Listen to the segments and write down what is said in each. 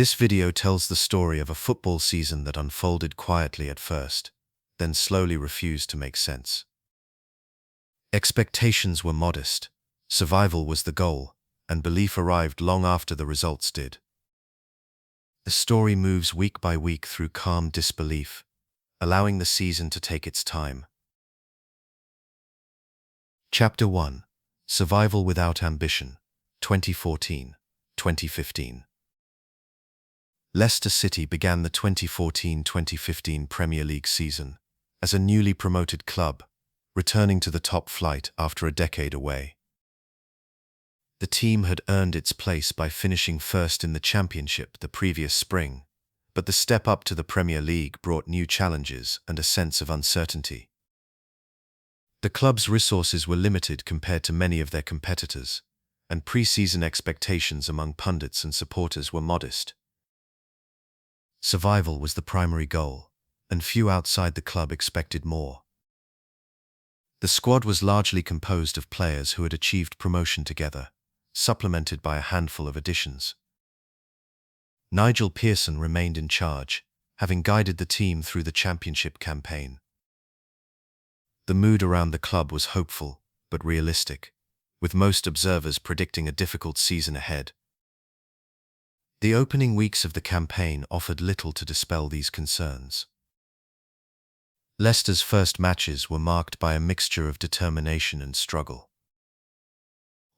This video tells the story of a football season that unfolded quietly at first, then slowly refused to make sense. Expectations were modest, survival was the goal, and belief arrived long after the results did. The story moves week by week through calm disbelief, allowing the season to take its time. Chapter 1: Survival Without Ambition, 2014-2015. Leicester City began the 2014-2015 Premier League season as a newly promoted club, returning to the top flight after a decade away. The team had earned its place by finishing first in the Championship the previous spring, but the step up to the Premier League brought new challenges and a sense of uncertainty. The club's resources were limited compared to many of their competitors, and pre-season expectations among pundits and supporters were modest. Survival was the primary goal, and few outside the club expected more. The squad was largely composed of players who had achieved promotion together, supplemented by a handful of additions. Nigel Pearson remained in charge, having guided the team through the Championship campaign. The mood around the club was hopeful, but realistic, with most observers predicting a difficult season ahead. The opening weeks of the campaign offered little to dispel these concerns. Leicester's first matches were marked by a mixture of determination and struggle.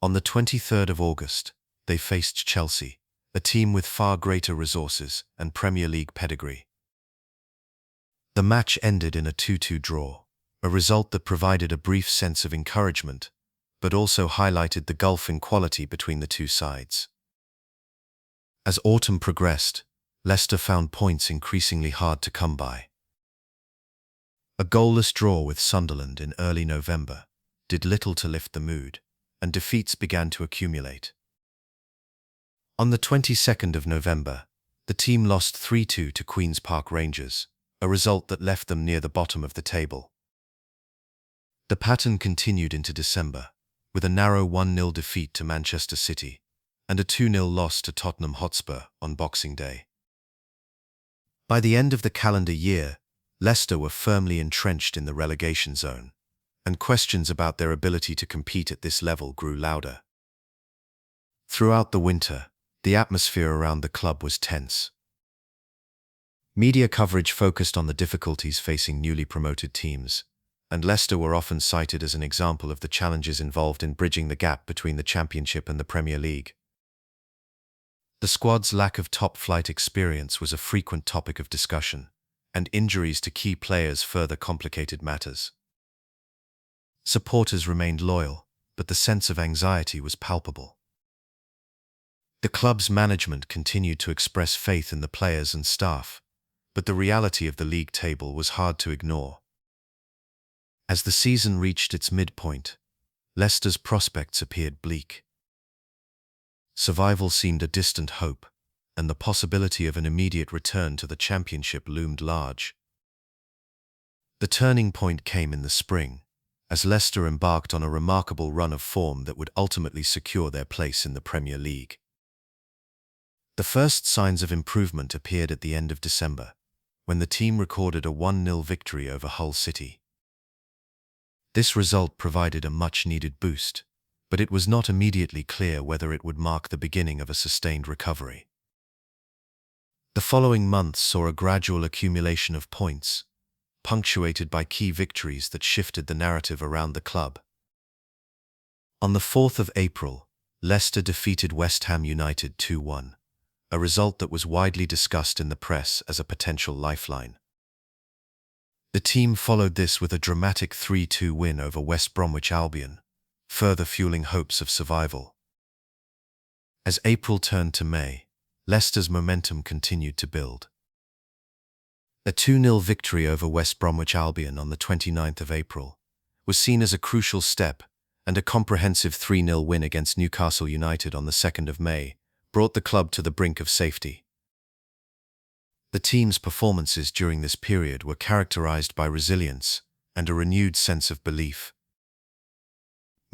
On the 23rd of August, they faced Chelsea, a team with far greater resources and Premier League pedigree. The match ended in a 2-2 draw, a result that provided a brief sense of encouragement, but also highlighted the gulf in quality between the two sides. As autumn progressed, Leicester found points increasingly hard to come by. A goalless draw with Sunderland in early November did little to lift the mood, and defeats began to accumulate. On the 22nd of November, the team lost 3-2 to Queen's Park Rangers, a result that left them near the bottom of the table. The pattern continued into December, with a narrow 1-0 defeat to Manchester City, and a 2-0 loss to Tottenham Hotspur on Boxing Day. By the end of the calendar year, Leicester were firmly entrenched in the relegation zone, and questions about their ability to compete at this level grew louder. Throughout the winter, the atmosphere around the club was tense. Media coverage focused on the difficulties facing newly promoted teams, and Leicester were often cited as an example of the challenges involved in bridging the gap between the Championship and the Premier League. The squad's lack of top-flight experience was a frequent topic of discussion, and injuries to key players further complicated matters. Supporters remained loyal, but the sense of anxiety was palpable. The club's management continued to express faith in the players and staff, but the reality of the league table was hard to ignore. As the season reached its midpoint, Leicester's prospects appeared bleak. Survival seemed a distant hope, and the possibility of an immediate return to the Championship loomed large. The turning point came in the spring, as Leicester embarked on a remarkable run of form that would ultimately secure their place in the Premier League. The first signs of improvement appeared at the end of December, when the team recorded a 1-0 victory over Hull City. This result provided a much-needed boost, but it was not immediately clear whether it would mark the beginning of a sustained recovery. The following months saw a gradual accumulation of points, punctuated by key victories that shifted the narrative around the club. On the 4th of April, Leicester defeated West Ham United 2-1, a result that was widely discussed in the press as a potential lifeline. The team followed this with a dramatic 3-2 win over West Bromwich Albion, further fueling hopes of survival. As April turned to May, Leicester's momentum continued to build. A 2-0 victory over West Bromwich Albion on the 29th of April was seen as a crucial step, and a comprehensive 3-0 win against Newcastle United on the 2nd of May brought the club to the brink of safety. The team's performances during this period were characterized by resilience and a renewed sense of belief.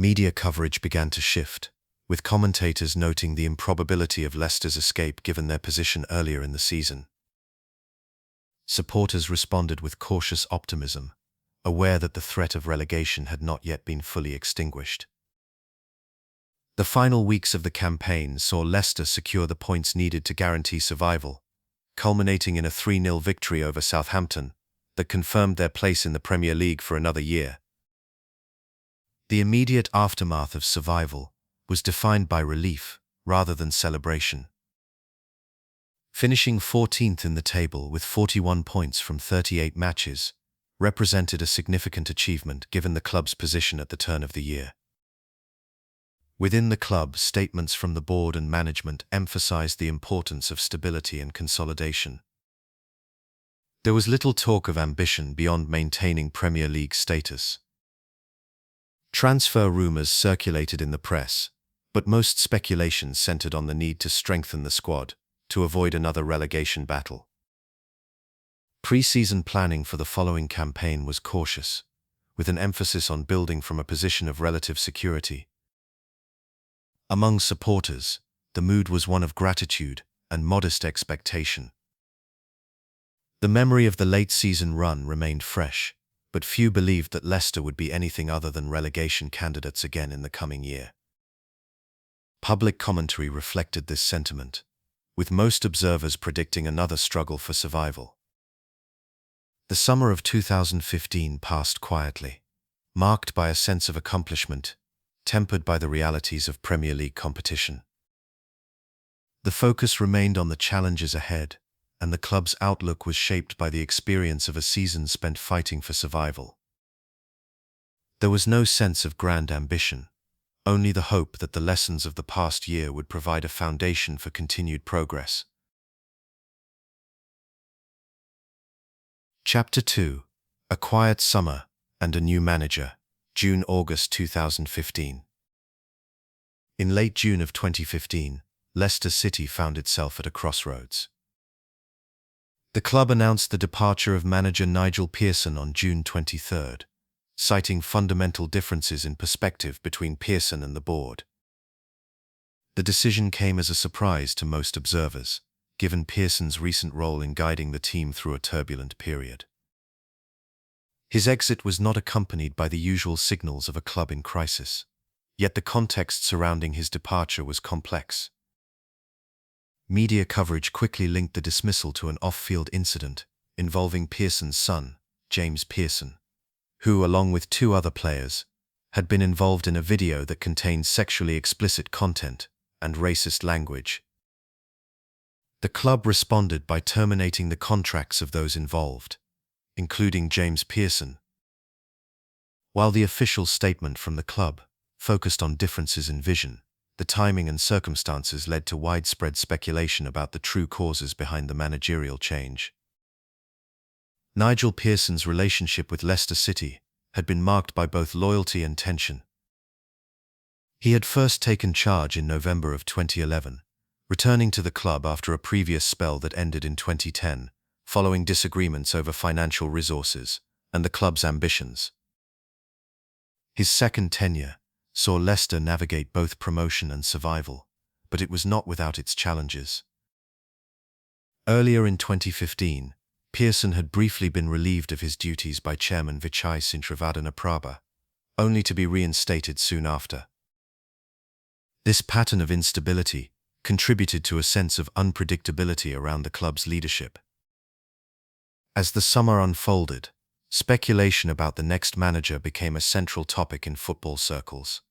Media coverage began to shift, with commentators noting the improbability of Leicester's escape given their position earlier in the season. Supporters responded with cautious optimism, aware that the threat of relegation had not yet been fully extinguished. The final weeks of the campaign saw Leicester secure the points needed to guarantee survival, culminating in a 3-0 victory over Southampton that confirmed their place in the Premier League for another year. The immediate aftermath of survival was defined by relief rather than celebration. Finishing 14th in the table with 41 points from 38 matches represented a significant achievement given the club's position at the turn of the year. Within the club, statements from the board and management emphasized the importance of stability and consolidation. There was little talk of ambition beyond maintaining Premier League status. Transfer rumors circulated in the press, but most speculation centered on the need to strengthen the squad to avoid another relegation battle. Pre-season planning for the following campaign was cautious, with an emphasis on building from a position of relative security. Among supporters, the mood was one of gratitude and modest expectation. The memory of the late-season run remained fresh, but few believed that Leicester would be anything other than relegation candidates again in the coming year. Public commentary reflected this sentiment, with most observers predicting another struggle for survival. The summer of 2015 passed quietly, marked by a sense of accomplishment, tempered by the realities of Premier League competition. The focus remained on the challenges ahead, and the club's outlook was shaped by the experience of a season spent fighting for survival. There was no sense of grand ambition, only the hope that the lessons of the past year would provide a foundation for continued progress. Chapter 2: A Quiet Summer and a New Manager, June-August 2015. In late June of 2015, Leicester City found itself at a crossroads. The club announced the departure of manager Nigel Pearson on June 23, citing fundamental differences in perspective between Pearson and the board. The decision came as a surprise to most observers, given Pearson's recent role in guiding the team through a turbulent period. His exit was not accompanied by the usual signals of a club in crisis, yet the context surrounding his departure was complex. Media coverage quickly linked the dismissal to an off-field incident involving Pearson's son, James Pearson, who, along with 2 other players, had been involved in a video that contained sexually explicit content and racist language. The club responded by terminating the contracts of those involved, including James Pearson. While the official statement from the club focused on differences in vision, the timing and circumstances led to widespread speculation about the true causes behind the managerial change. Nigel Pearson's relationship with Leicester City had been marked by both loyalty and tension. He had first taken charge in November of 2011, returning to the club after a previous spell that ended in 2010, following disagreements over financial resources and the club's ambitions. His second tenure saw Leicester navigate both promotion and survival, but it was not without its challenges. Earlier in 2015, Pearson had briefly been relieved of his duties by chairman Vichai Srinivadanaprabha, only to be reinstated soon after. This pattern of instability contributed to a sense of unpredictability around the club's leadership. As the summer unfolded, speculation about the next manager became a central topic in football circles.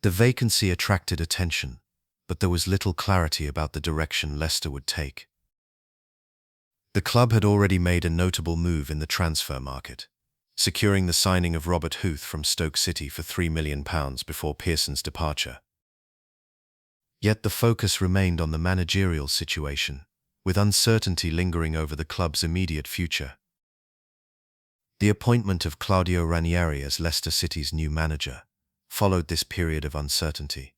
The vacancy attracted attention, but there was little clarity about the direction Leicester would take. The club had already made a notable move in the transfer market, securing the signing of Robert Huth from Stoke City for £3 million before Pearson's departure. Yet the focus remained on the managerial situation, with uncertainty lingering over the club's immediate future. The appointment of Claudio Ranieri as Leicester City's new manager followed this period of uncertainty.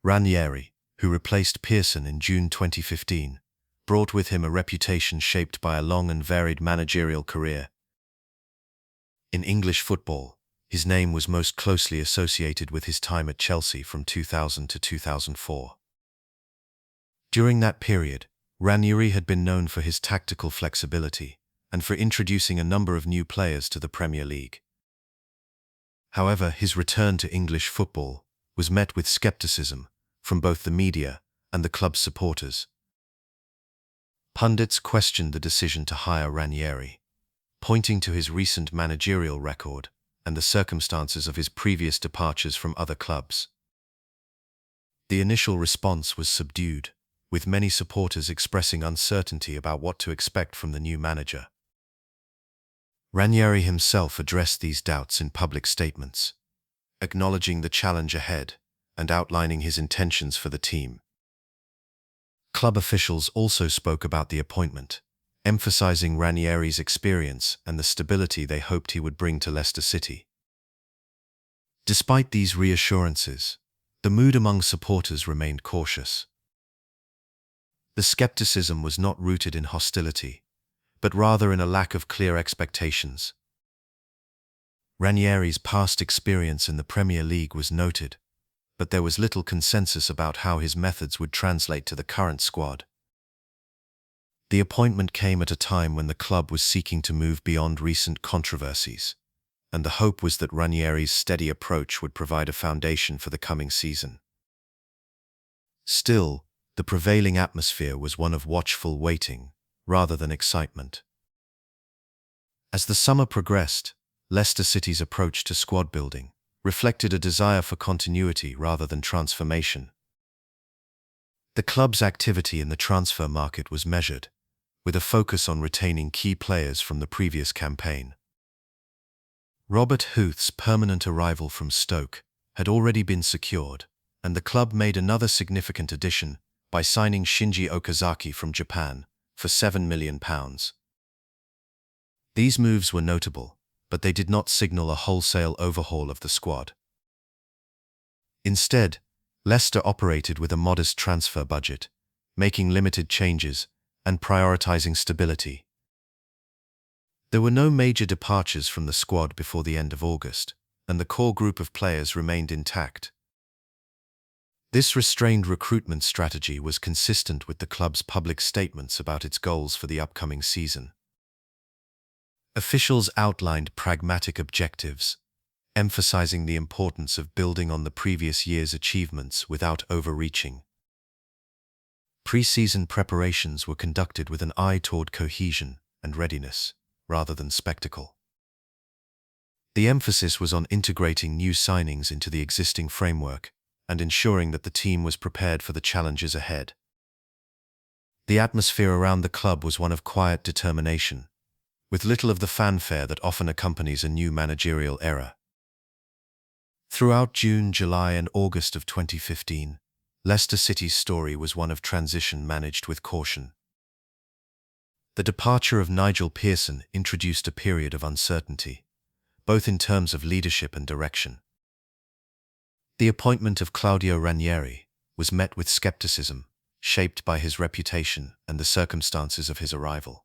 Ranieri, who replaced Pearson in June 2015, brought with him a reputation shaped by a long and varied managerial career. In English football, His name was most closely associated with his time at Chelsea from 2000 to 2004. During that period, Ranieri had been known for his tactical flexibility and for introducing a number of new players to the Premier League. However, his return to English football was met with skepticism from both the media and the club's supporters. Pundits questioned the decision to hire Ranieri, pointing to his recent managerial record and the circumstances of his previous departures from other clubs. The initial response was subdued, with many supporters expressing uncertainty about what to expect from the new manager. Ranieri himself addressed these doubts in public statements, acknowledging the challenge ahead and outlining his intentions for the team. Club officials also spoke about the appointment, emphasizing Ranieri's experience and the stability they hoped he would bring to Leicester City. Despite these reassurances, the mood among supporters remained cautious. The skepticism was not rooted in hostility, but rather in a lack of clear expectations. Ranieri's past experience in the Premier League was noted, but there was little consensus about how his methods would translate to the current squad. The appointment came at a time when the club was seeking to move beyond recent controversies, and the hope was that Ranieri's steady approach would provide a foundation for the coming season. Still, the prevailing atmosphere was one of watchful waiting, rather than excitement. As the summer progressed, Leicester City's approach to squad building reflected a desire for continuity rather than transformation. The club's activity in the transfer market was measured, with a focus on retaining key players from the previous campaign. Robert Huth's permanent arrival from Stoke had already been secured, and the club made another significant addition by signing Shinji Okazaki from Japan for £7 million. These moves were notable, but they did not signal a wholesale overhaul of the squad. Instead, Leicester operated with a modest transfer budget, making limited changes and prioritizing stability. There were no major departures from the squad before the end of August, and the core group of players remained intact. This restrained recruitment strategy was consistent with the club's public statements about its goals for the upcoming season. Officials outlined pragmatic objectives, emphasizing the importance of building on the previous year's achievements without overreaching. Pre-season preparations were conducted with an eye toward cohesion and readiness, rather than spectacle. The emphasis was on integrating new signings into the existing framework and ensuring that the team was prepared for the challenges ahead. The atmosphere around the club was one of quiet determination, with little of the fanfare that often accompanies a new managerial era. Throughout June, July, and August of 2015, Leicester City's story was one of transition managed with caution. The departure of Nigel Pearson introduced a period of uncertainty, both in terms of leadership and direction. The appointment of Claudio Ranieri was met with skepticism, shaped by his reputation and the circumstances of his arrival.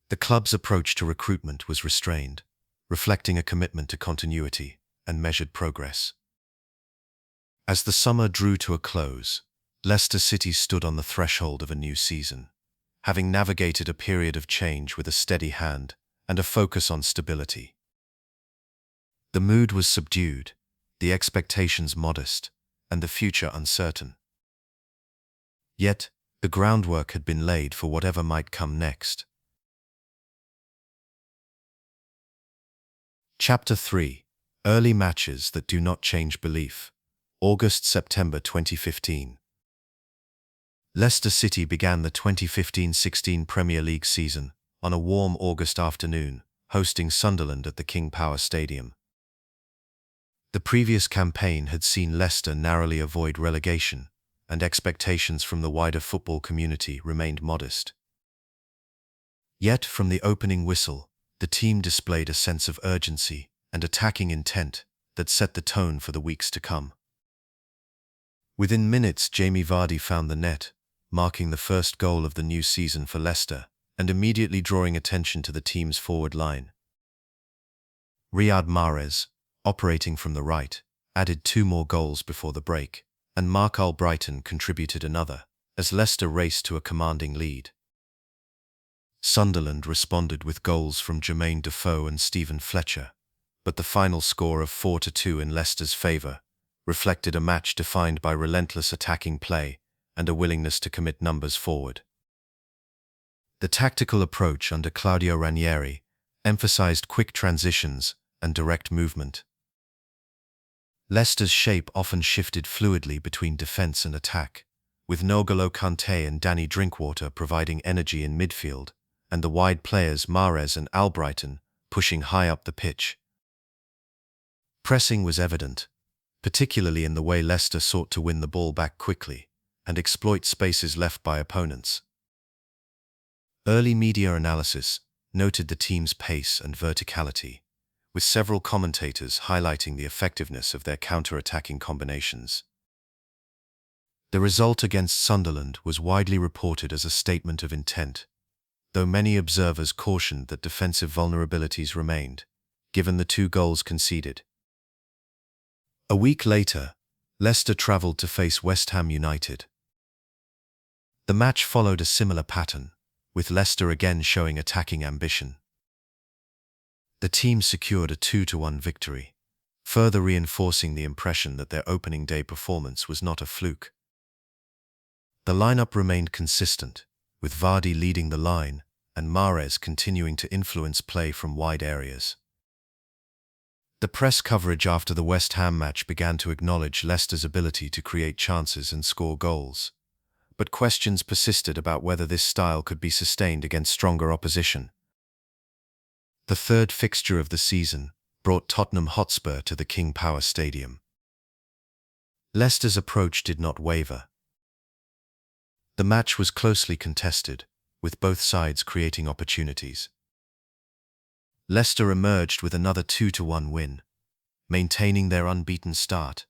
The club's approach to recruitment was restrained, reflecting a commitment to continuity and measured progress. As the summer drew to a close, Leicester City stood on the threshold of a new season, having navigated a period of change with a steady hand and a focus on stability. The mood was subdued, the expectations modest, and the future uncertain. Yet, the groundwork had been laid for whatever might come next. Chapter 3: Early Matches That Do Not Change Belief. August-September 2015. Leicester City began the 2015-16 Premier League season on a warm August afternoon, hosting Sunderland at the King Power Stadium. The previous campaign had seen Leicester narrowly avoid relegation, and expectations from the wider football community remained modest. Yet, from the opening whistle, the team displayed a sense of urgency and attacking intent that set the tone for the weeks to come. Within minutes, Jamie Vardy found the net, marking the first goal of the new season for Leicester and immediately drawing attention to the team's forward line. Riyad Mahrez, operating from the right, added 2 more goals before the break, and Mark Albrighton contributed another, as Leicester raced to a commanding lead. Sunderland responded with goals from Jermaine Defoe and Stephen Fletcher, but the final score of 4-2 in Leicester's favour reflected a match defined by relentless attacking play and a willingness to commit numbers forward. The tactical approach under Claudio Ranieri emphasised quick transitions and direct movement. Leicester's shape often shifted fluidly between defence and attack, with N'Golo Kanté and Danny Drinkwater providing energy in midfield, and the wide players Mahrez and Albrighton pushing high up the pitch. Pressing was evident, particularly in the way Leicester sought to win the ball back quickly and exploit spaces left by opponents. Early media analysis noted the team's pace and verticality, with several commentators highlighting the effectiveness of their counter-attacking combinations. The result against Sunderland was widely reported as a statement of intent, though many observers cautioned that defensive vulnerabilities remained, given the 2 goals conceded. A week later, Leicester travelled to face West Ham United. The match followed a similar pattern, with Leicester again showing attacking ambition. The team secured a 2-1 victory, further reinforcing the impression that their opening day performance was not a fluke. The lineup remained consistent, with Vardy leading the line and Mahrez continuing to influence play from wide areas. The press coverage after the West Ham match began to acknowledge Leicester's ability to create chances and score goals, but questions persisted about whether this style could be sustained against stronger opposition. The third fixture of the season brought Tottenham Hotspur to the King Power Stadium. Leicester's approach did not waver. The match was closely contested, with both sides creating opportunities. Leicester emerged with another 2-1 win, maintaining their unbeaten start.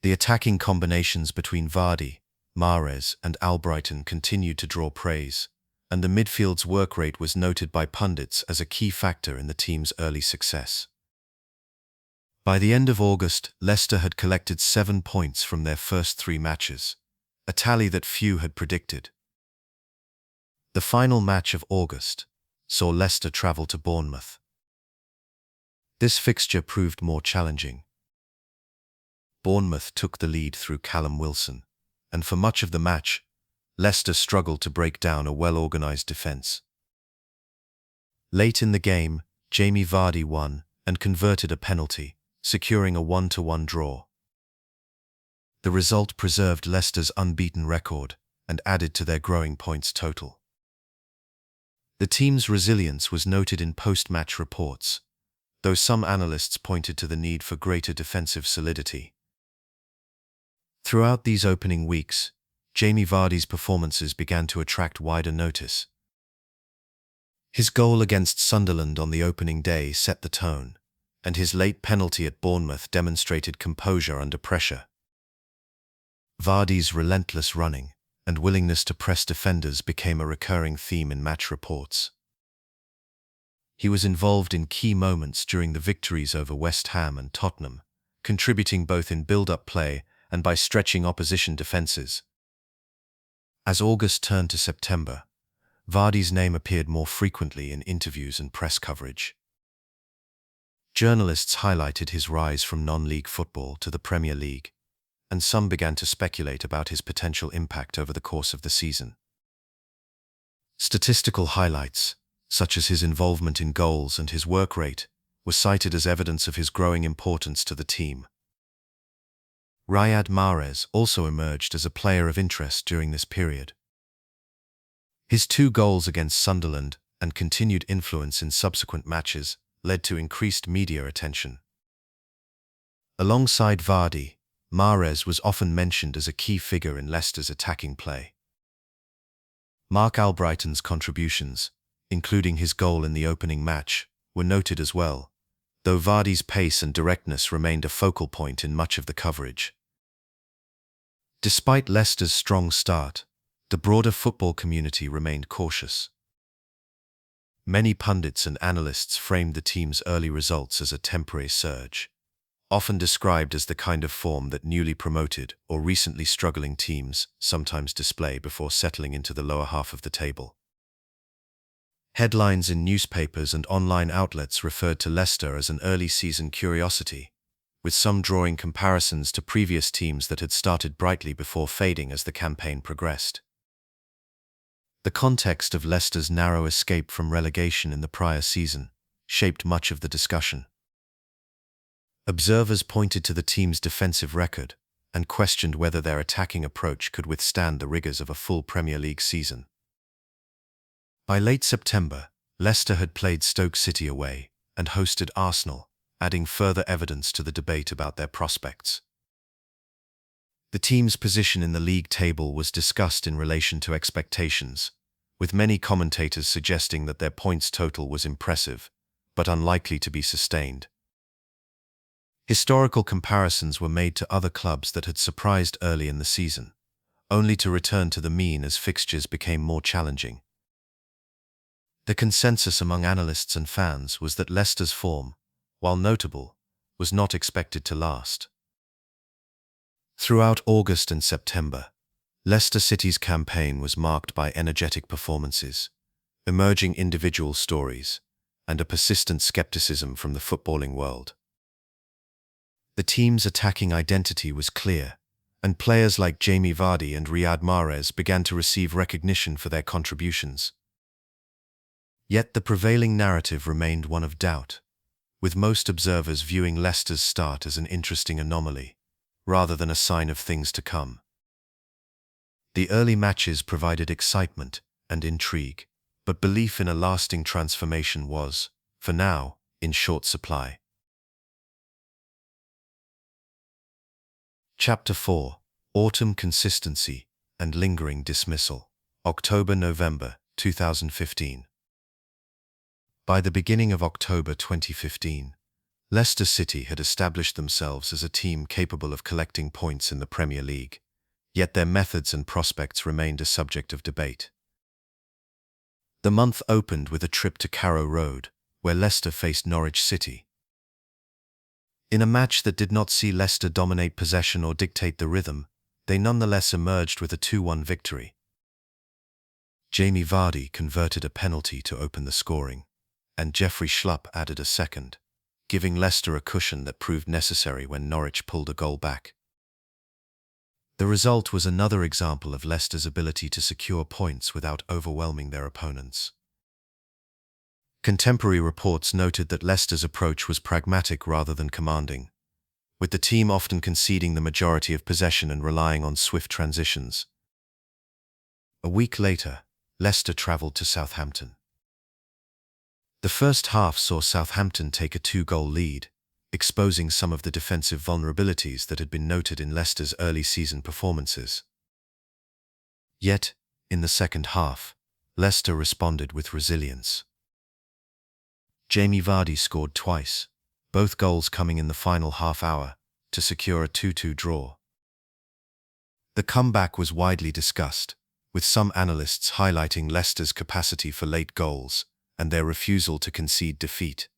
The attacking combinations between Vardy, Mahrez and Albrighton continued to draw praise, and the midfield's work rate was noted by pundits as a key factor in the team's early success. By the end of August, Leicester had collected 7 points from their first 3 matches, a tally that few had predicted. The final match of August saw Leicester travel to Bournemouth. This fixture proved more challenging. Bournemouth took the lead through Callum Wilson, and for much of the match, Leicester struggled to break down a well-organised defence. Late in the game, Jamie Vardy won and converted a penalty, securing a 1-1 draw. The result preserved Leicester's unbeaten record and added to their growing points total. The team's resilience was noted in post-match reports, though some analysts pointed to the need for greater defensive solidity. Throughout these opening weeks, Jamie Vardy's performances began to attract wider notice. His goal against Sunderland on the opening day set the tone, and his late penalty at Bournemouth demonstrated composure under pressure. Vardy's relentless running and willingness to press defenders became a recurring theme in match reports. He was involved in key moments during the victories over West Ham and Tottenham, contributing both in build-up play and by stretching opposition defences. As August turned to September, Vardy's name appeared more frequently in interviews and press coverage. Journalists highlighted his rise from non-league football to the Premier League, and some began to speculate about his potential impact over the course of the season. Statistical highlights, such as his involvement in goals and his work rate, were cited as evidence of his growing importance to the team. Riyad Mahrez also emerged as a player of interest during this period. His 2 goals against Sunderland and continued influence in subsequent matches led to increased media attention. Alongside Vardy, Mahrez was often mentioned as a key figure in Leicester's attacking play. Mark Albrighton's contributions, including his goal in the opening match, were noted as well, though Vardy's pace and directness remained a focal point in much of the coverage. Despite Leicester's strong start, the broader football community remained cautious. Many pundits and analysts framed the team's early results as a temporary surge, often described as the kind of form that newly promoted or recently struggling teams sometimes display before settling into the lower half of the table. Headlines in newspapers and online outlets referred to Leicester as an early-season curiosity, with some drawing comparisons to previous teams that had started brightly before fading as the campaign progressed. The context of Leicester's narrow escape from relegation in the prior season shaped much of the discussion. Observers pointed to the team's defensive record and questioned whether their attacking approach could withstand the rigors of a full Premier League season. By late September, Leicester had played Stoke City away and hosted Arsenal, adding further evidence to the debate about their prospects. The team's position in the league table was discussed in relation to expectations, with many commentators suggesting that their points total was impressive, but unlikely to be sustained. Historical comparisons were made to other clubs that had surprised early in the season, only to return to the mean as fixtures became more challenging. The consensus among analysts and fans was that Leicester's form, while notable, was not expected to last. Throughout August and September, Leicester City's campaign was marked by energetic performances, emerging individual stories, and a persistent skepticism from the footballing world. The team's attacking identity was clear, and players like Jamie Vardy and Riyad Mahrez began to receive recognition for their contributions. Yet the prevailing narrative remained one of doubt, with most observers viewing Leicester's start as an interesting anomaly, rather than a sign of things to come. The early matches provided excitement and intrigue, but belief in a lasting transformation was, for now, in short supply. Chapter 4: Autumn Consistency and Lingering Dismissal. October-November 2015. By the beginning of October 2015, Leicester City had established themselves as a team capable of collecting points in the Premier League, yet their methods and prospects remained a subject of debate. The month opened with a trip to Carrow Road, where Leicester faced Norwich City. In a match that did not see Leicester dominate possession or dictate the rhythm, they nonetheless emerged with a 2-1 victory. Jamie Vardy converted a penalty to open the scoring, and Jeffrey Schlupp added a second, giving Leicester a cushion that proved necessary when Norwich pulled a goal back. The result was another example of Leicester's ability to secure points without overwhelming their opponents. Contemporary reports noted that Leicester's approach was pragmatic rather than commanding, with the team often conceding the majority of possession and relying on swift transitions. A week later, Leicester travelled to Southampton. The first half saw Southampton take a 2-goal lead, exposing some of the defensive vulnerabilities that had been noted in Leicester's early season performances. Yet, in the second half, Leicester responded with resilience. Jamie Vardy scored twice, both goals coming in the final half hour, to secure a 2-2 draw. The comeback was widely discussed, with some analysts highlighting Leicester's capacity for late goals and their refusal to concede defeat.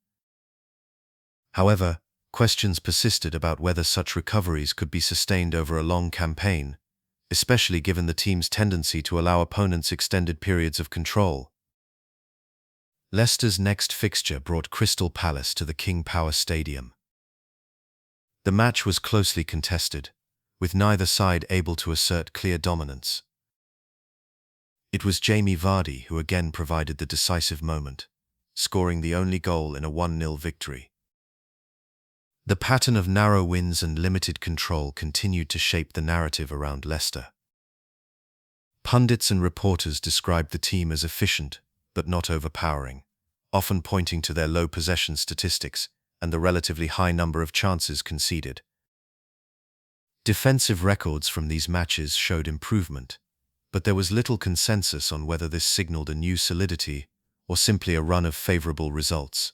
However, questions persisted about whether such recoveries could be sustained over a long campaign, especially given the team's tendency to allow opponents extended periods of control. Leicester's next fixture brought Crystal Palace to the King Power Stadium. The match was closely contested, with neither side able to assert clear dominance. It was Jamie Vardy who again provided the decisive moment, scoring the only goal in a 1-0 victory. The pattern of narrow wins and limited control continued to shape the narrative around Leicester. Pundits and reporters described the team as efficient, but not overpowering, often pointing to their low possession statistics and the relatively high number of chances conceded. Defensive records from these matches showed improvement, but there was little consensus on whether this signaled a new solidity or simply a run of favourable results.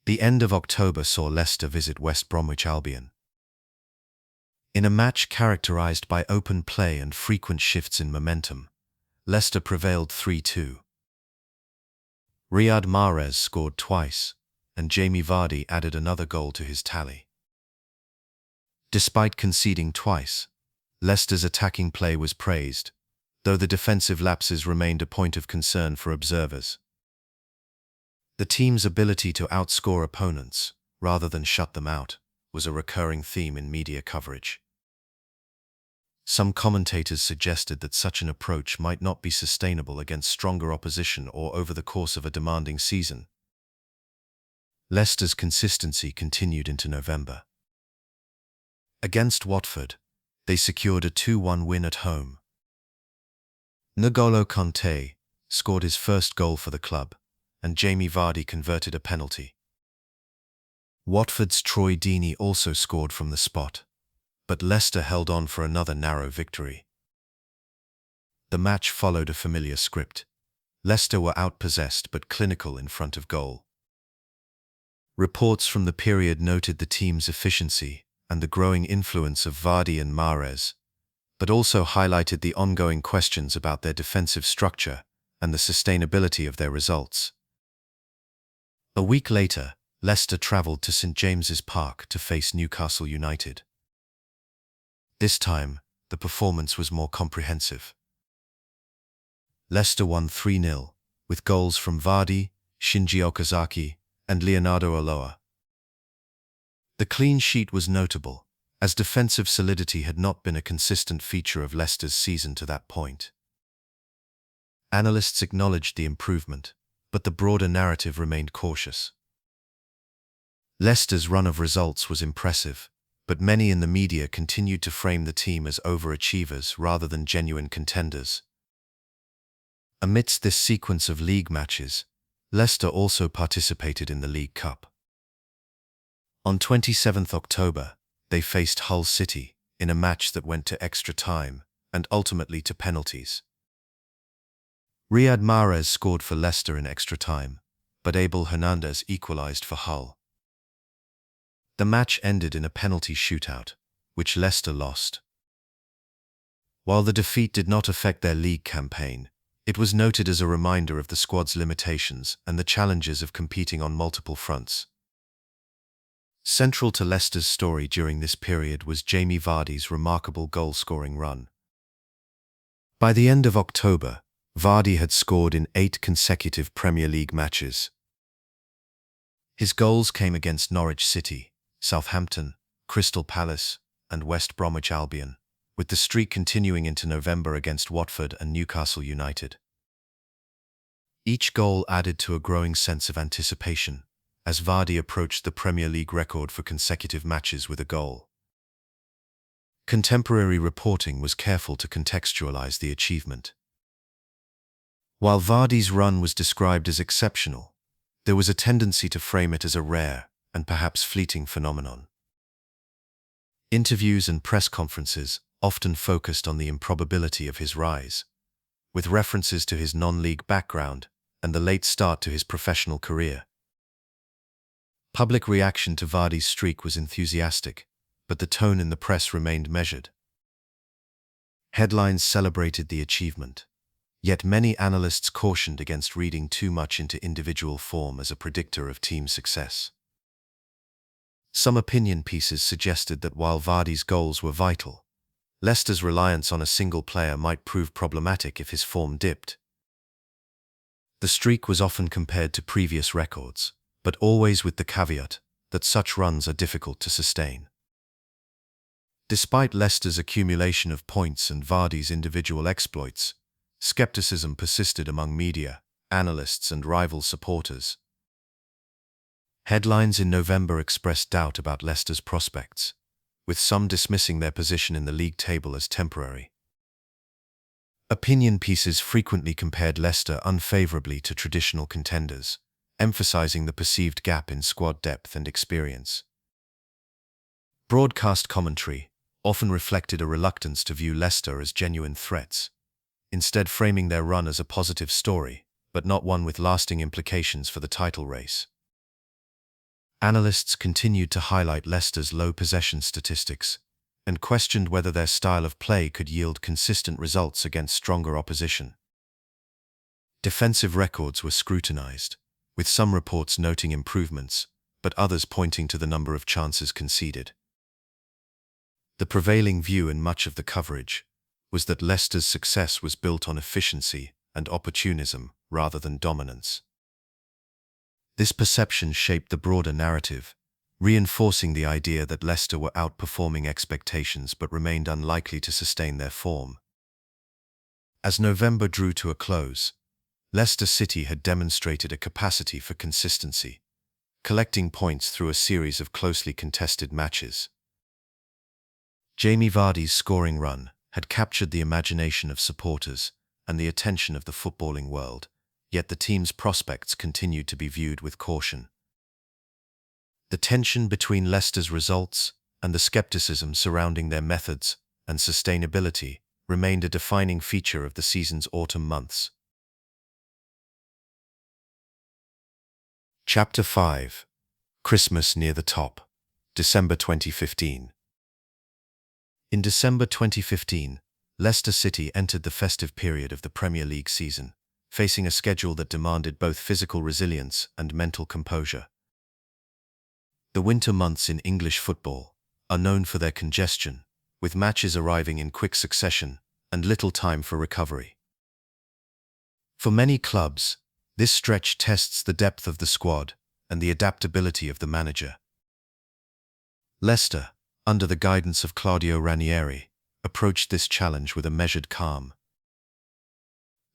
The end of October saw Leicester visit West Bromwich Albion. In a match characterised by open play and frequent shifts in momentum, Leicester prevailed 3-2. Riyad Mahrez scored twice, and Jamie Vardy added another goal to his tally. Despite conceding twice, Leicester's attacking play was praised, though the defensive lapses remained a point of concern for observers. The team's ability to outscore opponents, rather than shut them out, was a recurring theme in media coverage. Some commentators suggested that such an approach might not be sustainable against stronger opposition or over the course of a demanding season. Leicester's consistency continued into November. Against Watford, they secured a 2-1 win at home. N'Golo Kanté scored his first goal for the club, and Jamie Vardy converted a penalty. Watford's Troy Deeney also scored from the spot, but Leicester held on for another narrow victory. The match followed a familiar script. Leicester were outpossessed but clinical in front of goal. Reports from the period noted the team's efficiency and the growing influence of Vardy and Mahrez, but also highlighted the ongoing questions about their defensive structure and the sustainability of their results. A week later, Leicester travelled to St James's Park to face Newcastle United. This time, the performance was more comprehensive. Leicester won 3-0, with goals from Vardy, Shinji Okazaki, and Leonardo Aloa. The clean sheet was notable, as defensive solidity had not been a consistent feature of Leicester's season to that point. Analysts acknowledged the improvement, but the broader narrative remained cautious. Leicester's run of results was impressive, but many in the media continued to frame the team as overachievers rather than genuine contenders. Amidst this sequence of league matches, Leicester also participated in the League Cup. On 27 October, they faced Hull City in a match that went to extra time and ultimately to penalties. Riyad Mahrez scored for Leicester in extra time, but Abel Hernandez equalised for Hull. The match ended in a penalty shootout, which Leicester lost. While the defeat did not affect their league campaign, it was noted as a reminder of the squad's limitations and the challenges of competing on multiple fronts. Central to Leicester's story during this period was Jamie Vardy's remarkable goal-scoring run. By the end of October, Vardy had scored in 8 consecutive Premier League matches. His goals came against Norwich City, Southampton, Crystal Palace, and West Bromwich Albion, with the streak continuing into November against Watford and Newcastle United. Each goal added to a growing sense of anticipation, as Vardy approached the Premier League record for consecutive matches with a goal. Contemporary reporting was careful to contextualize the achievement. While Vardy's run was described as exceptional, there was a tendency to frame it as a rare and perhaps fleeting phenomenon. Interviews and press conferences often focused on the improbability of his rise, with references to his non-league background and the late start to his professional career. Public reaction to Vardy's streak was enthusiastic, but the tone in the press remained measured. Headlines celebrated the achievement, yet many analysts cautioned against reading too much into individual form as a predictor of team success. Some opinion pieces suggested that while Vardy's goals were vital, Leicester's reliance on a single player might prove problematic if his form dipped. The streak was often compared to previous records, but always with the caveat that such runs are difficult to sustain. Despite Leicester's accumulation of points and Vardy's individual exploits, skepticism persisted among media, analysts, and rival supporters. Headlines in November expressed doubt about Leicester's prospects, with some dismissing their position in the league table as temporary. Opinion pieces frequently compared Leicester unfavourably to traditional contenders, emphasising the perceived gap in squad depth and experience. Broadcast commentary often reflected a reluctance to view Leicester as genuine threats, instead framing their run as a positive story, but not one with lasting implications for the title race. Analysts continued to highlight Leicester's low possession statistics and questioned whether their style of play could yield consistent results against stronger opposition. Defensive records were scrutinised, with some reports noting improvements, but others pointing to the number of chances conceded. The prevailing view in much of the coverage was that Leicester's success was built on efficiency and opportunism rather than dominance. This perception shaped the broader narrative, reinforcing the idea that Leicester were outperforming expectations but remained unlikely to sustain their form. As November drew to a close, Leicester City had demonstrated a capacity for consistency, collecting points through a series of closely contested matches. Jamie Vardy's scoring run had captured the imagination of supporters and the attention of the footballing world, yet the team's prospects continued to be viewed with caution. The tension between Leicester's results and the skepticism surrounding their methods and sustainability remained a defining feature of the season's autumn months. Chapter 5. Christmas Near the Top, December 2015. In December 2015, Leicester City entered the festive period of the Premier League season, facing a schedule that demanded both physical resilience and mental composure. The winter months in English football are known for their congestion, with matches arriving in quick succession and little time for recovery. For many clubs, this stretch tests the depth of the squad and the adaptability of the manager. Leicester, under the guidance of Claudio Ranieri, approached this challenge with a measured calm.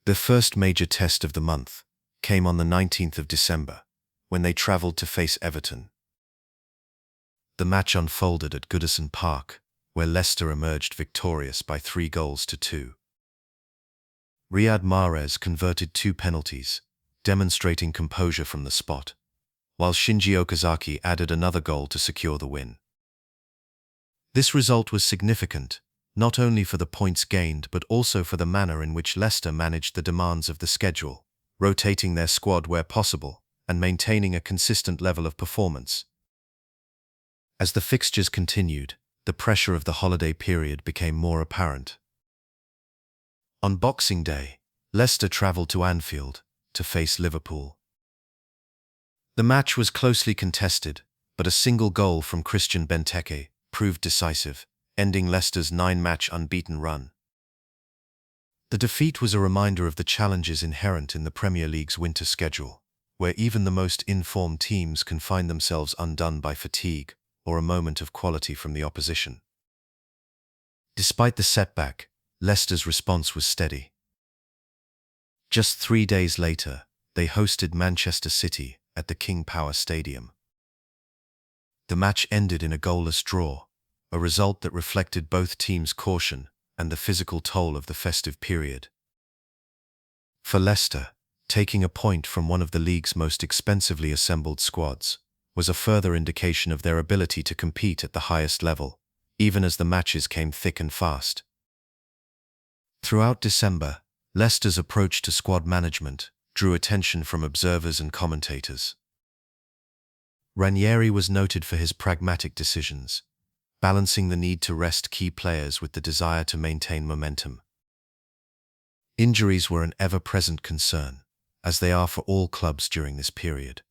Their first major test of the month came on the 19th of December, when they travelled to face Everton. The match unfolded at Goodison Park, where Leicester emerged victorious by 3-2. Riyad Mahrez converted 2 penalties, demonstrating composure from the spot, while Shinji Okazaki added another goal to secure the win. This result was significant, not only for the points gained but also for the manner in which Leicester managed the demands of the schedule, rotating their squad where possible and maintaining a consistent level of performance. As the fixtures continued, the pressure of the holiday period became more apparent. On Boxing Day, Leicester travelled to Anfield to face Liverpool. The match was closely contested, but a single goal from Christian Benteke proved decisive, ending Leicester's 9-match unbeaten run. The defeat was a reminder of the challenges inherent in the Premier League's winter schedule, where even the most informed teams can find themselves undone by fatigue or a moment of quality from the opposition. Despite the setback, Leicester's response was steady. Just 3 days later, they hosted Manchester City at the King Power Stadium. The match ended in a goalless draw, a result that reflected both teams' caution and the physical toll of the festive period. For Leicester, taking a point from one of the league's most expensively assembled squads was a further indication of their ability to compete at the highest level, even as the matches came thick and fast. Throughout December, Leicester's approach to squad management drew attention from observers and commentators. Ranieri was noted for his pragmatic decisions, balancing the need to rest key players with the desire to maintain momentum. Injuries were an ever-present concern, as they are for all clubs during this period,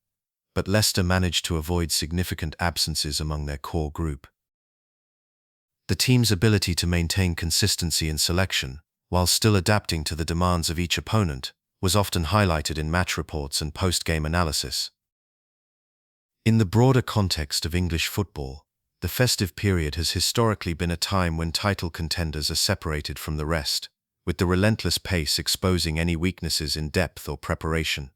but Leicester managed to avoid significant absences among their core group. The team's ability to maintain consistency in selection, while still adapting to the demands of each opponent, was often highlighted in match reports and post-game analysis. In the broader context of English football, the festive period has historically been a time when title contenders are separated from the rest, with the relentless pace exposing any weaknesses in depth or preparation.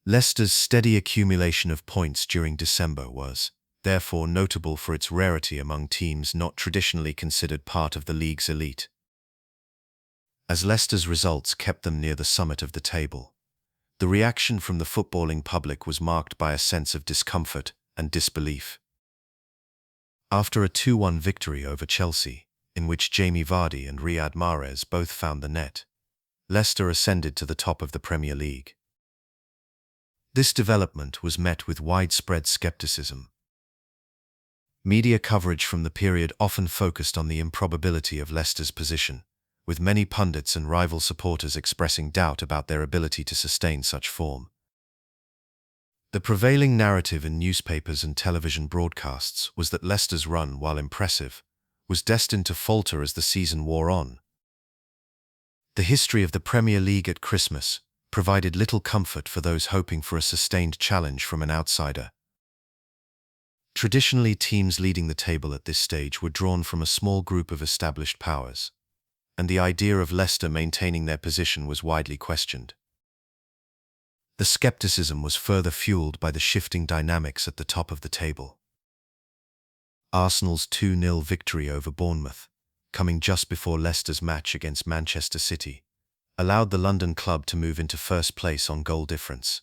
Leicester's steady accumulation of points during December was, therefore, notable for its rarity among teams not traditionally considered part of the league's elite. As Leicester's results kept them near the summit of the table, the reaction from the footballing public was marked by a sense of discomfort and disbelief. After a 2-1 victory over Chelsea, in which Jamie Vardy and Riyad Mahrez both found the net, Leicester ascended to the top of the Premier League. This development was met with widespread skepticism. Media coverage from the period often focused on the improbability of Leicester's position, with many pundits and rival supporters expressing doubt about their ability to sustain such form. The prevailing narrative in newspapers and television broadcasts was that Leicester's run, while impressive, was destined to falter as the season wore on. The history of the Premier League at Christmas provided little comfort for those hoping for a sustained challenge from an outsider. Traditionally, teams leading the table at this stage were drawn from a small group of established powers, and the idea of Leicester maintaining their position was widely questioned. The skepticism was further fueled by the shifting dynamics at the top of the table. Arsenal's 2-0 victory over Bournemouth, coming just before Leicester's match against Manchester City, allowed the London club to move into first place on goal difference.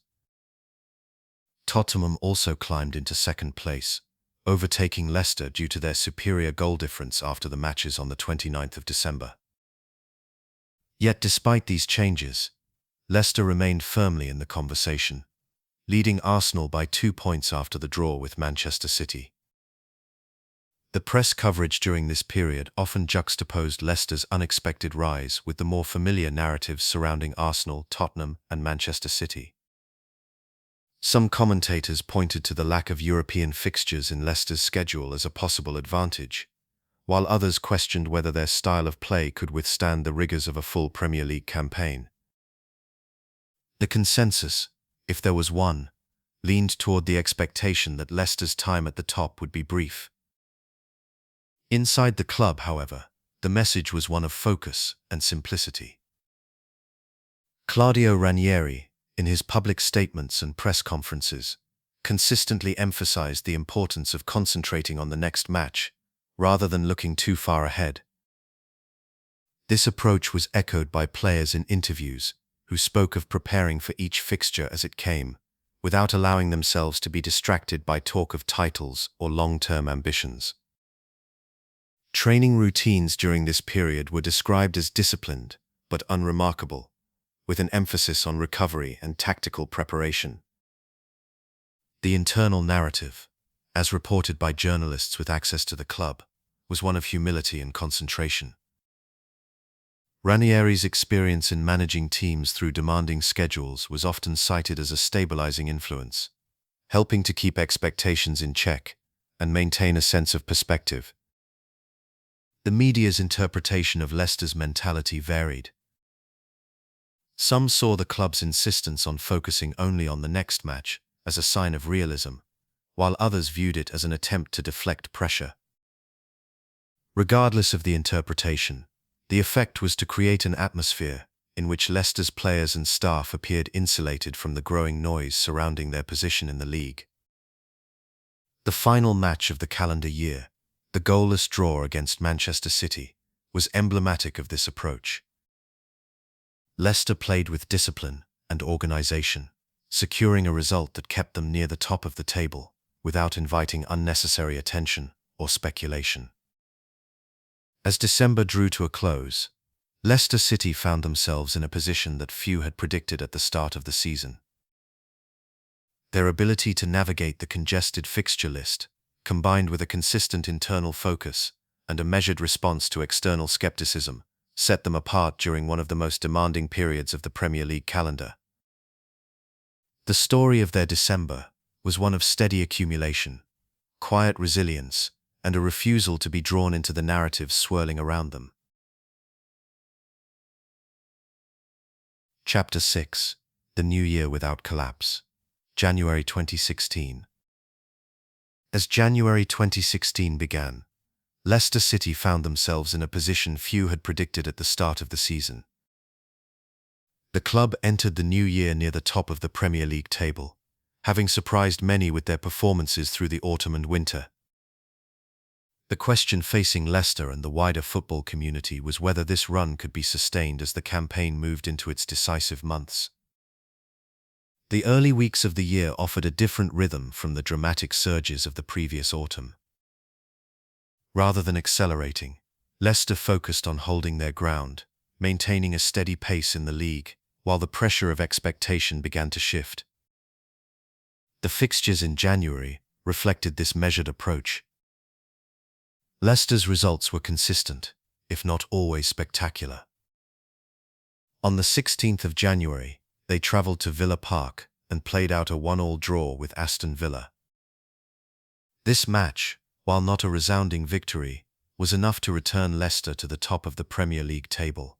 Tottenham also climbed into second place, overtaking Leicester due to their superior goal difference after the matches on the 29th of December. Yet despite these changes, Leicester remained firmly in the conversation, leading Arsenal by 2 points after the draw with Manchester City. The press coverage during this period often juxtaposed Leicester's unexpected rise with the more familiar narratives surrounding Arsenal, Tottenham, and Manchester City. Some commentators pointed to the lack of European fixtures in Leicester's schedule as a possible advantage, while others questioned whether their style of play could withstand the rigors of a full Premier League campaign. The consensus, if there was one, leaned toward the expectation that Leicester's time at the top would be brief. Inside the club, however, the message was one of focus and simplicity. Claudio Ranieri, in his public statements and press conferences, consistently emphasized the importance of concentrating on the next match, rather than looking too far ahead. This approach was echoed by players in interviews, who spoke of preparing for each fixture as it came, without allowing themselves to be distracted by talk of titles or long-term ambitions. Training routines during this period were described as disciplined, but unremarkable, with an emphasis on recovery and tactical preparation. The internal narrative, as reported by journalists with access to the club, was one of humility and concentration. Ranieri's experience in managing teams through demanding schedules was often cited as a stabilizing influence, helping to keep expectations in check and maintain a sense of perspective. The media's interpretation of Leicester's mentality varied. Some saw the club's insistence on focusing only on the next match as a sign of realism, while others viewed it as an attempt to deflect pressure. Regardless of the interpretation, the effect was to create an atmosphere in which Leicester's players and staff appeared insulated from the growing noise surrounding their position in the league. The final match of the calendar year, the goalless draw against Manchester City, was emblematic of this approach. Leicester played with discipline and organisation, securing a result that kept them near the top of the table, without inviting unnecessary attention or speculation. As December drew to a close, Leicester City found themselves in a position that few had predicted at the start of the season. Their ability to navigate the congested fixture list, combined with a consistent internal focus and a measured response to external skepticism, set them apart during one of the most demanding periods of the Premier League calendar. The story of their December was one of steady accumulation, quiet resilience, and a refusal to be drawn into the narratives swirling around them. Chapter 6: The New Year Without Collapse. January 2016. As January 2016 began, Leicester City found themselves in a position few had predicted at the start of the season. The club entered the new year near the top of the Premier League table, having surprised many with their performances through the autumn and winter. The question facing Leicester and the wider football community was whether this run could be sustained as the campaign moved into its decisive months. The early weeks of the year offered a different rhythm from the dramatic surges of the previous autumn. Rather than accelerating, Leicester focused on holding their ground, maintaining a steady pace in the league, while the pressure of expectation began to shift. The fixtures in January reflected this measured approach. Leicester's results were consistent, if not always spectacular. On the 16th of January, they travelled to Villa Park and played out a 1-1 draw with Aston Villa. This match, while not a resounding victory, was enough to return Leicester to the top of the Premier League table.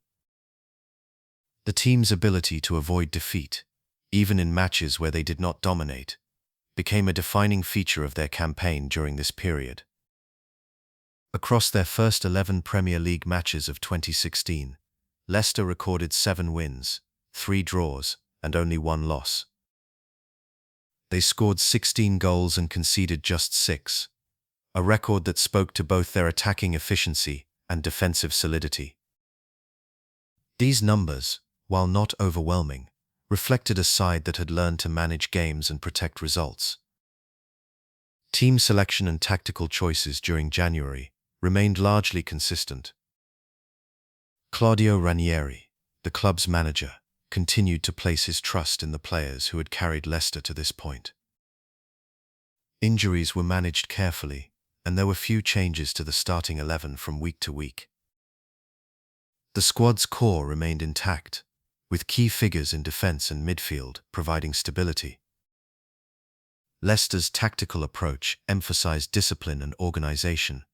The team's ability to avoid defeat, even in matches where they did not dominate, became a defining feature of their campaign during this period. Across their first 11 Premier League matches of 2016, Leicester recorded 7 wins, 3 draws, and only 1 loss. They scored 16 goals and conceded just 6, a record that spoke to both their attacking efficiency and defensive solidity. These numbers, while not overwhelming, reflected a side that had learned to manage games and protect results. Team selection and tactical choices during January remained largely consistent. Claudio Ranieri, the club's manager, continued to place his trust in the players who had carried Leicester to this point. Injuries were managed carefully, and there were few changes to the starting 11 from week to week. The squad's core remained intact, with key figures in defence and midfield providing stability. Leicester's tactical approach emphasised discipline and organisation,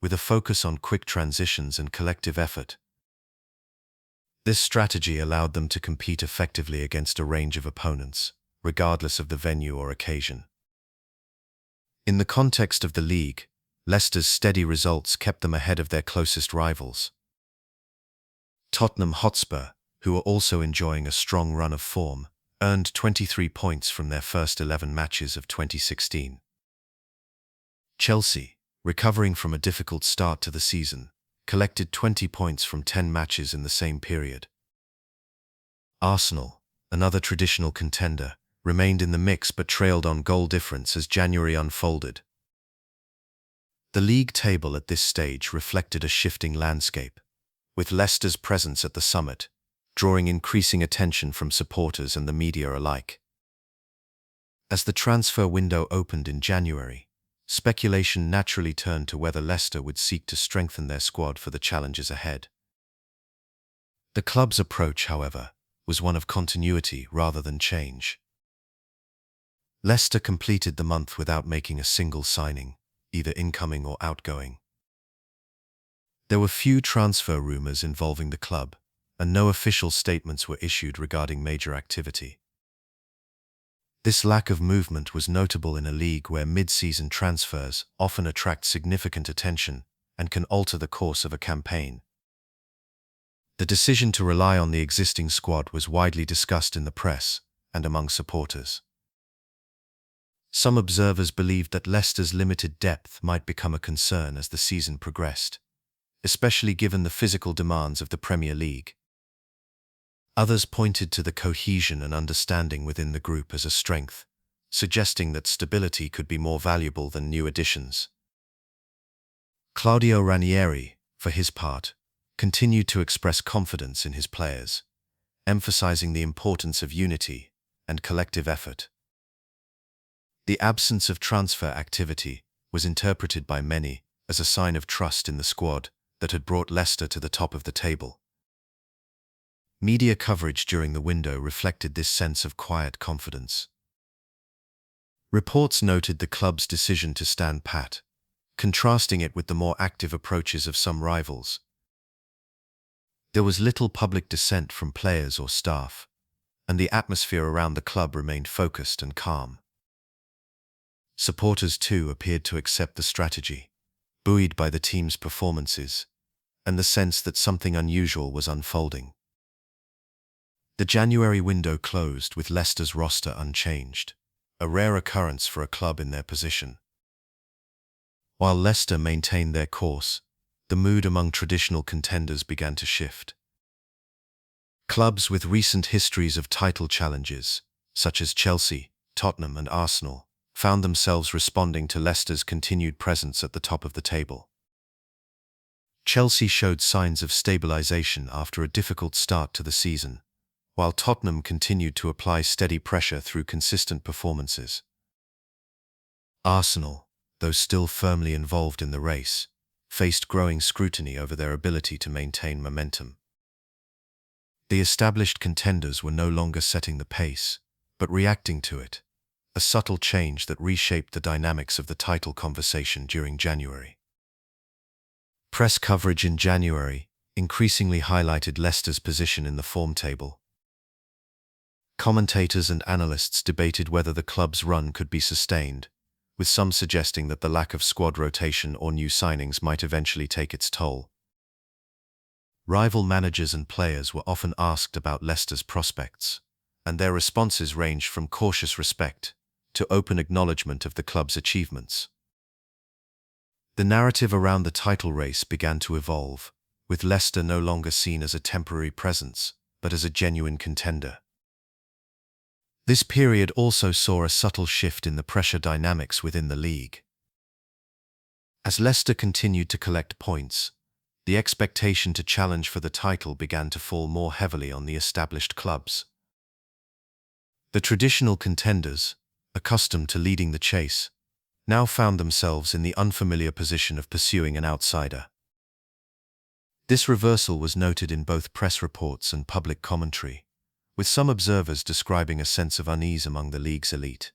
with a focus on quick transitions and collective effort. This strategy allowed them to compete effectively against a range of opponents, regardless of the venue or occasion. In the context of the league, Leicester's steady results kept them ahead of their closest rivals. Tottenham Hotspur, who were also enjoying a strong run of form, earned 23 points from their first 11 matches of 2016. Chelsea, recovering from a difficult start to the season, collected 20 points from 10 matches in the same period. Arsenal, another traditional contender, remained in the mix but trailed on goal difference as January unfolded. The league table at this stage reflected a shifting landscape, with Leicester's presence at the summit, drawing increasing attention from supporters and the media alike. As the transfer window opened in January, speculation naturally turned to whether Leicester would seek to strengthen their squad for the challenges ahead. The club's approach, however, was one of continuity rather than change. Leicester completed the month without making a single signing, either incoming or outgoing. There were few transfer rumours involving the club, and no official statements were issued regarding major activity. This lack of movement was notable in a league where mid-season transfers often attract significant attention and can alter the course of a campaign. The decision to rely on the existing squad was widely discussed in the press and among supporters. Some observers believed that Leicester's limited depth might become a concern as the season progressed, especially given the physical demands of the Premier League. Others pointed to the cohesion and understanding within the group as a strength, suggesting that stability could be more valuable than new additions. Claudio Ranieri, for his part, continued to express confidence in his players, emphasizing the importance of unity and collective effort. The absence of transfer activity was interpreted by many as a sign of trust in the squad that had brought Leicester to the top of the table. Media coverage during the window reflected this sense of quiet confidence. Reports noted the club's decision to stand pat, contrasting it with the more active approaches of some rivals. There was little public dissent from players or staff, and the atmosphere around the club remained focused and calm. Supporters too appeared to accept the strategy, buoyed by the team's performances and the sense that something unusual was unfolding. The January window closed with Leicester's roster unchanged, a rare occurrence for a club in their position. While Leicester maintained their course, the mood among traditional contenders began to shift. Clubs with recent histories of title challenges, such as Chelsea, Tottenham and Arsenal, found themselves responding to Leicester's continued presence at the top of the table. Chelsea showed signs of stabilisation after a difficult start to the season, while Tottenham continued to apply steady pressure through consistent performances. Arsenal, though still firmly involved in the race, faced growing scrutiny over their ability to maintain momentum. The established contenders were no longer setting the pace, but reacting to it, a subtle change that reshaped the dynamics of the title conversation during January. Press coverage in January increasingly highlighted Leicester's position in the form table. Commentators and analysts debated whether the club's run could be sustained, with some suggesting that the lack of squad rotation or new signings might eventually take its toll. Rival managers and players were often asked about Leicester's prospects, and their responses ranged from cautious respect to open acknowledgement of the club's achievements. The narrative around the title race began to evolve, with Leicester no longer seen as a temporary presence, but as a genuine contender. This period also saw a subtle shift in the pressure dynamics within the league. As Leicester continued to collect points, the expectation to challenge for the title began to fall more heavily on the established clubs. The traditional contenders, accustomed to leading the chase, now found themselves in the unfamiliar position of pursuing an outsider. This reversal was noted in both press reports and public commentary, with some observers describing a sense of unease among the league's elite.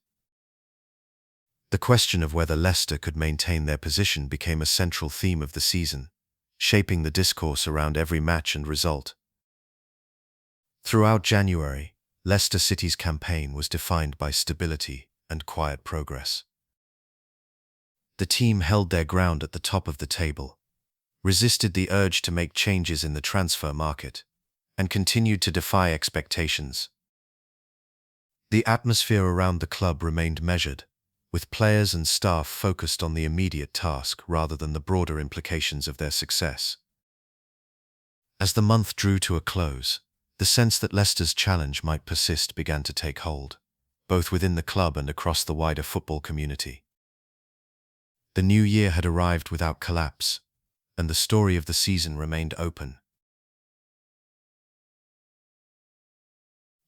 The question of whether Leicester could maintain their position became a central theme of the season, shaping the discourse around every match and result. Throughout January, Leicester City's campaign was defined by stability and quiet progress. The team held their ground at the top of the table, resisted the urge to make changes in the transfer market, and continued to defy expectations. The atmosphere around the club remained measured, with players and staff focused on the immediate task rather than the broader implications of their success. As the month drew to a close, the sense that Leicester's challenge might persist began to take hold, both within the club and across the wider football community. The new year had arrived without collapse, and the story of the season remained open.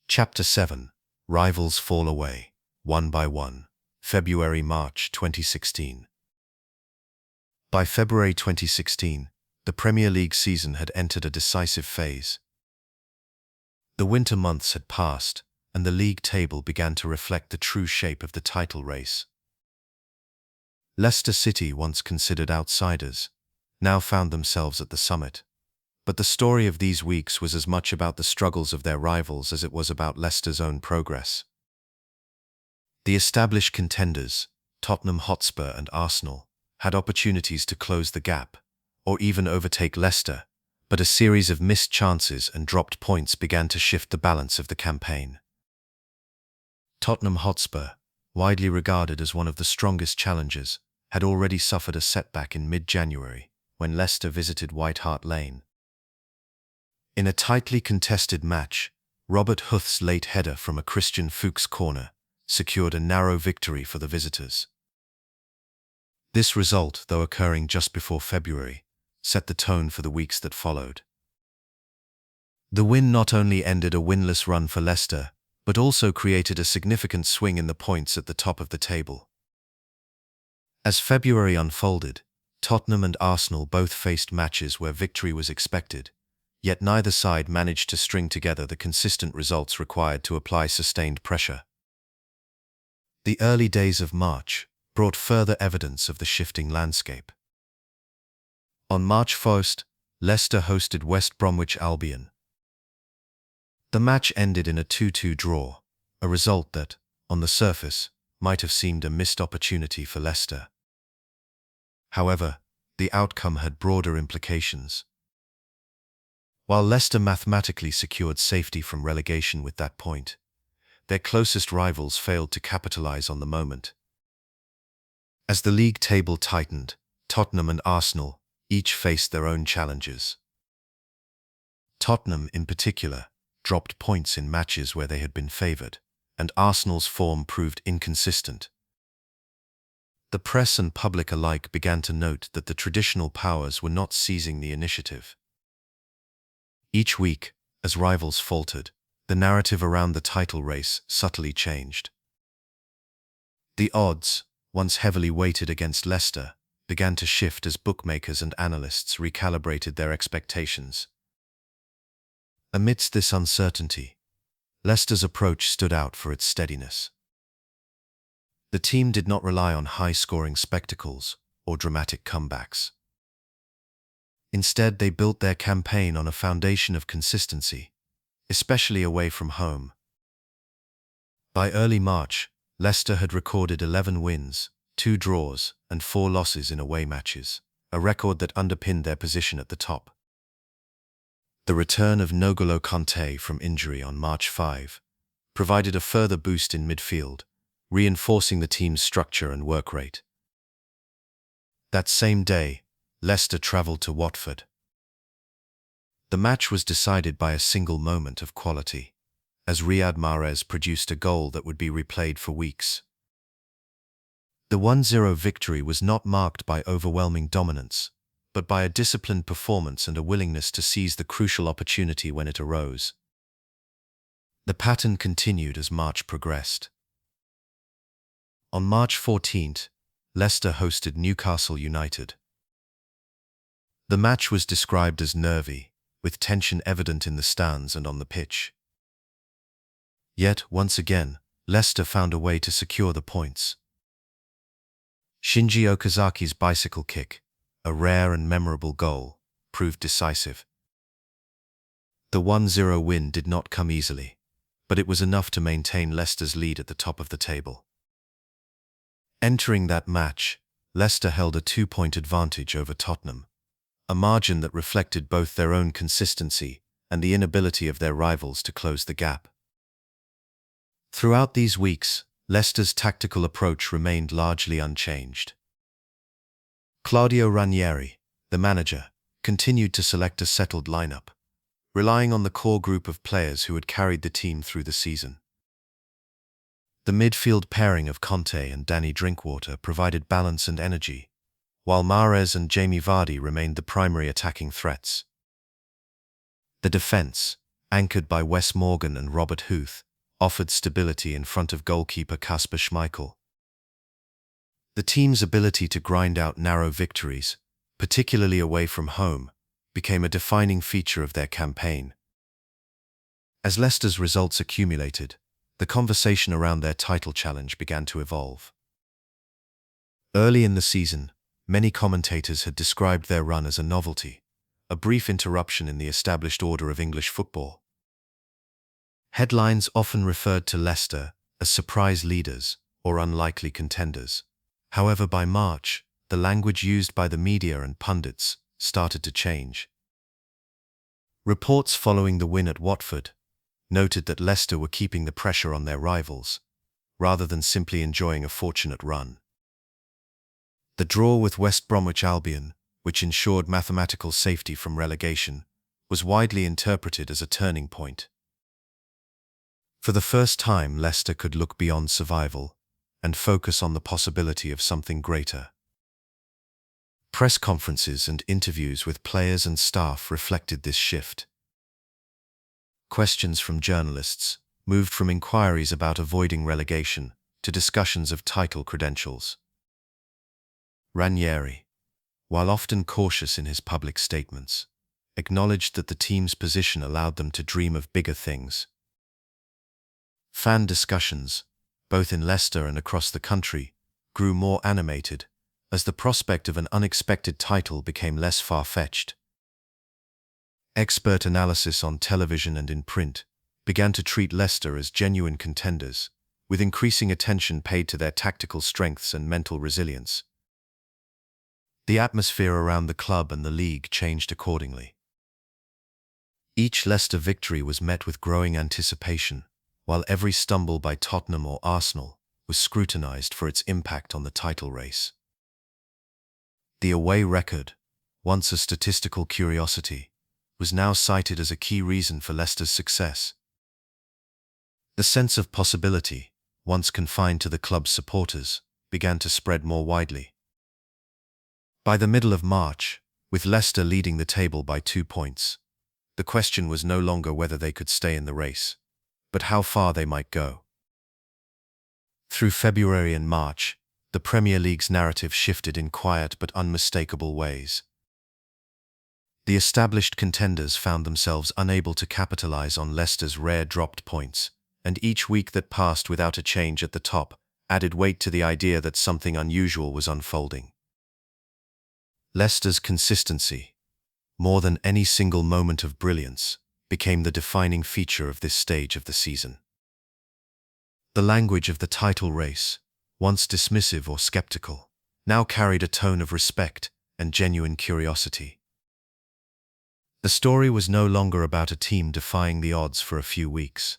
Chapter 7. Rivals Fall Away, One by One, February-March 2016. By February 2016, the Premier League season had entered a decisive phase. The winter months had passed, and the league table began to reflect the true shape of the title race. Leicester City, once considered outsiders, now found themselves at the summit. But the story of these weeks was as much about the struggles of their rivals as it was about Leicester's own progress. The established contenders, Tottenham Hotspur and Arsenal, had opportunities to close the gap, or even overtake Leicester, but a series of missed chances and dropped points began to shift the balance of the campaign. Tottenham Hotspur, widely regarded as one of the strongest challengers, had already suffered a setback in mid-January when Leicester visited White Hart Lane. In a tightly contested match, Robert Huth's late header from a Christian Fuchs corner secured a narrow victory for the visitors. This result, though occurring just before February, set the tone for the weeks that followed. The win not only ended a winless run for Leicester, but also created a significant swing in the points at the top of the table. As February unfolded, Tottenham and Arsenal both faced matches where victory was expected, yet neither side managed to string together the consistent results required to apply sustained pressure. The early days of March brought further evidence of the shifting landscape. On March 1st, Leicester hosted West Bromwich Albion. The match ended in a 2-2 draw, a result that, on the surface, might have seemed a missed opportunity for Leicester. However, the outcome had broader implications. While Leicester mathematically secured safety from relegation with that point, their closest rivals failed to capitalize on the moment. As the league table tightened, Tottenham and Arsenal each faced their own challenges. Tottenham, in particular, dropped points in matches where they had been favoured, and Arsenal's form proved inconsistent. The press and public alike began to note that the traditional powers were not seizing the initiative. Each week, as rivals faltered, the narrative around the title race subtly changed. The odds, once heavily weighted against Leicester, began to shift as bookmakers and analysts recalibrated their expectations. Amidst this uncertainty, Leicester's approach stood out for its steadiness. The team did not rely on high-scoring spectacles or dramatic comebacks. Instead, they built their campaign on a foundation of consistency, especially away from home. By early March, Leicester had recorded 11 wins, 2 draws, and 4 losses in away matches, a record that underpinned their position at the top. The return of N'Golo Kanté from injury on March 5 provided a further boost in midfield, reinforcing the team's structure and work rate. That same day, Leicester travelled to Watford. The match was decided by a single moment of quality, as Riyad Mahrez produced a goal that would be replayed for weeks. The 1-0 victory was not marked by overwhelming dominance, but by a disciplined performance and a willingness to seize the crucial opportunity when it arose. The pattern continued as March progressed. On March 14th, Leicester hosted Newcastle United. The match was described as nervy, with tension evident in the stands and on the pitch. Yet, once again, Leicester found a way to secure the points. Shinji Okazaki's bicycle kick, a rare and memorable goal, proved decisive. The 1-0 win did not come easily, but it was enough to maintain Leicester's lead at the top of the table. Entering that match, Leicester held a 2-point advantage over Tottenham, a margin that reflected both their own consistency and the inability of their rivals to close the gap. Throughout these weeks, Leicester's tactical approach remained largely unchanged. Claudio Ranieri, the manager, continued to select a settled lineup, relying on the core group of players who had carried the team through the season. The midfield pairing of Kanté and Danny Drinkwater provided balance and energy, while Mahrez and Jamie Vardy remained the primary attacking threats. The defence, anchored by Wes Morgan and Robert Huth, offered stability in front of goalkeeper Kasper Schmeichel. The team's ability to grind out narrow victories, particularly away from home, became a defining feature of their campaign. As Leicester's results accumulated, the conversation around their title challenge began to evolve. Early in the season, many commentators had described their run as a novelty, a brief interruption in the established order of English football. Headlines often referred to Leicester as surprise leaders or unlikely contenders. However, by March, the language used by the media and pundits started to change. Reports following the win at Watford noted that Leicester were keeping the pressure on their rivals, rather than simply enjoying a fortunate run. The draw with West Bromwich Albion, which ensured mathematical safety from relegation, was widely interpreted as a turning point. For the first time, Leicester could look beyond survival and focus on the possibility of something greater. Press conferences and interviews with players and staff reflected this shift. Questions from journalists moved from inquiries about avoiding relegation to discussions of title credentials. Ranieri, while often cautious in his public statements, acknowledged that the team's position allowed them to dream of bigger things. Fan discussions, both in Leicester and across the country, grew more animated as the prospect of an unexpected title became less far-fetched. Expert analysis on television and in print began to treat Leicester as genuine contenders, with increasing attention paid to their tactical strengths and mental resilience. The atmosphere around the club and the league changed accordingly. Each Leicester victory was met with growing anticipation, while every stumble by Tottenham or Arsenal was scrutinised for its impact on the title race. The away record, once a statistical curiosity, was now cited as a key reason for Leicester's success. The sense of possibility, once confined to the club's supporters, began to spread more widely. By the middle of March, with Leicester leading the table by 2 points, the question was no longer whether they could stay in the race, but how far they might go. Through February and March, the Premier League's narrative shifted in quiet but unmistakable ways. The established contenders found themselves unable to capitalize on Leicester's rare dropped points, and each week that passed without a change at the top added weight to the idea that something unusual was unfolding. Leicester's consistency, more than any single moment of brilliance, became the defining feature of this stage of the season. The language of the title race, once dismissive or skeptical, now carried a tone of respect and genuine curiosity. The story was no longer about a team defying the odds for a few weeks,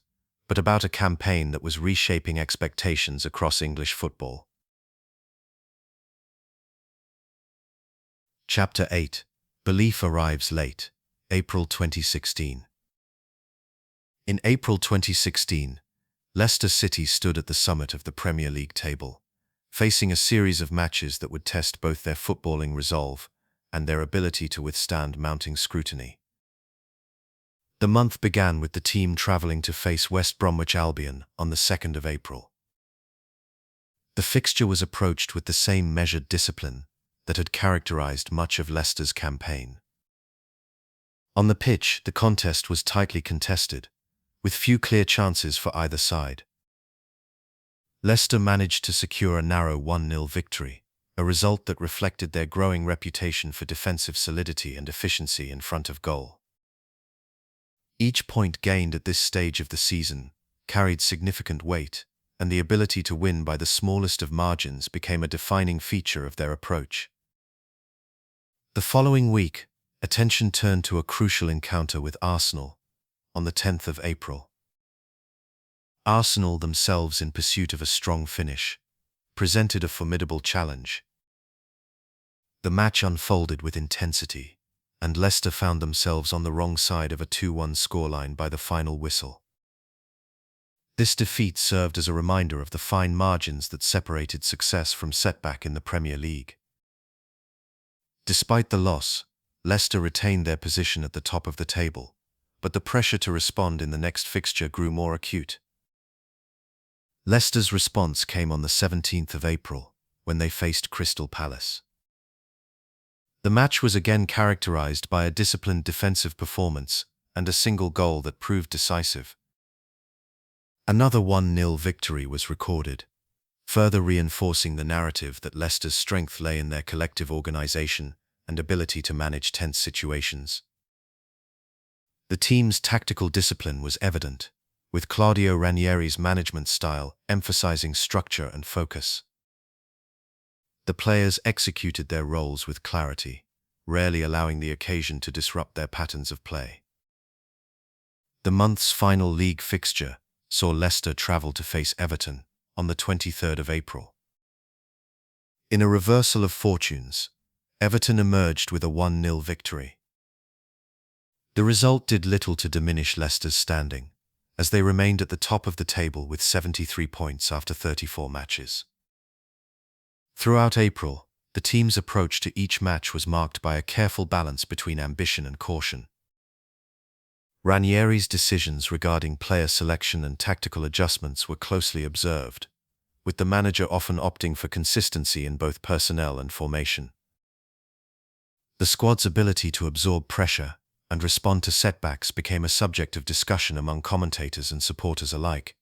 but about a campaign that was reshaping expectations across English football. Chapter 8. Belief arrives late. April 2016. In April 2016, Leicester City stood at the summit of the Premier League table, facing a series of matches that would test both their footballing resolve and their ability to withstand mounting scrutiny. The month began with the team travelling to face West Bromwich Albion on the 2nd of April. The fixture was approached with the same measured discipline that had characterised much of Leicester's campaign. On the pitch, the contest was tightly contested, with few clear chances for either side. Leicester managed to secure a narrow 1-0 victory, a result that reflected their growing reputation for defensive solidity and efficiency in front of goal. Each point gained at this stage of the season carried significant weight, and the ability to win by the smallest of margins became a defining feature of their approach. The following week, attention turned to a crucial encounter with Arsenal on the 10th of April. Arsenal, themselves in pursuit of a strong finish, presented a formidable challenge. The match unfolded with intensity, and Leicester found themselves on the wrong side of a 2-1 scoreline by the final whistle. This defeat served as a reminder of the fine margins that separated success from setback in the Premier League. Despite the loss, Leicester retained their position at the top of the table, but the pressure to respond in the next fixture grew more acute. Leicester's response came on the 17th of April, when they faced Crystal Palace. The match was again characterised by a disciplined defensive performance and a single goal that proved decisive. Another 1-0 victory was recorded, further reinforcing the narrative that Leicester's strength lay in their collective organisation and ability to manage tense situations. The team's tactical discipline was evident, with Claudio Ranieri's management style emphasising structure and focus. The players executed their roles with clarity, rarely allowing the occasion to disrupt their patterns of play. The month's final league fixture saw Leicester travel to face Everton on the 23rd of April. In a reversal of fortunes, Everton emerged with a 1-0 victory. The result did little to diminish Leicester's standing, as they remained at the top of the table with 73 points after 34 matches. Throughout April, the team's approach to each match was marked by a careful balance between ambition and caution. Ranieri's decisions regarding player selection and tactical adjustments were closely observed, with the manager often opting for consistency in both personnel and formation. The squad's ability to absorb pressure and respond to setbacks became a subject of discussion among commentators and supporters alike.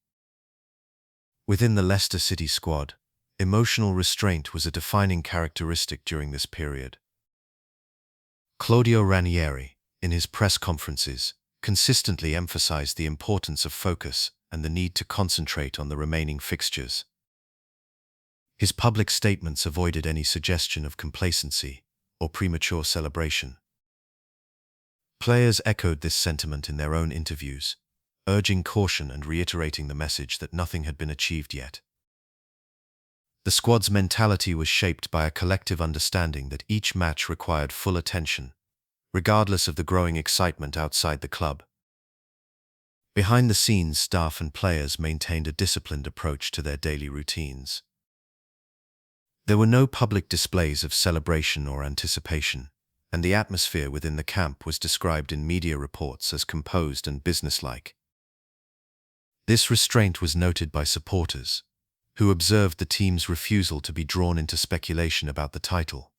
Within the Leicester City squad, emotional restraint was a defining characteristic during this period. Claudio Ranieri, in his press conferences, consistently emphasized the importance of focus and the need to concentrate on the remaining fixtures. His public statements avoided any suggestion of complacency or premature celebration. Players echoed this sentiment in their own interviews, urging caution and reiterating the message that nothing had been achieved yet. The squad's mentality was shaped by a collective understanding that each match required full attention, regardless of the growing excitement outside the club. Behind the scenes, staff and players maintained a disciplined approach to their daily routines. There were no public displays of celebration or anticipation, and the atmosphere within the camp was described in media reports as composed and businesslike. This restraint was noted by supporters, who observed the team's refusal to be drawn into speculation about the title.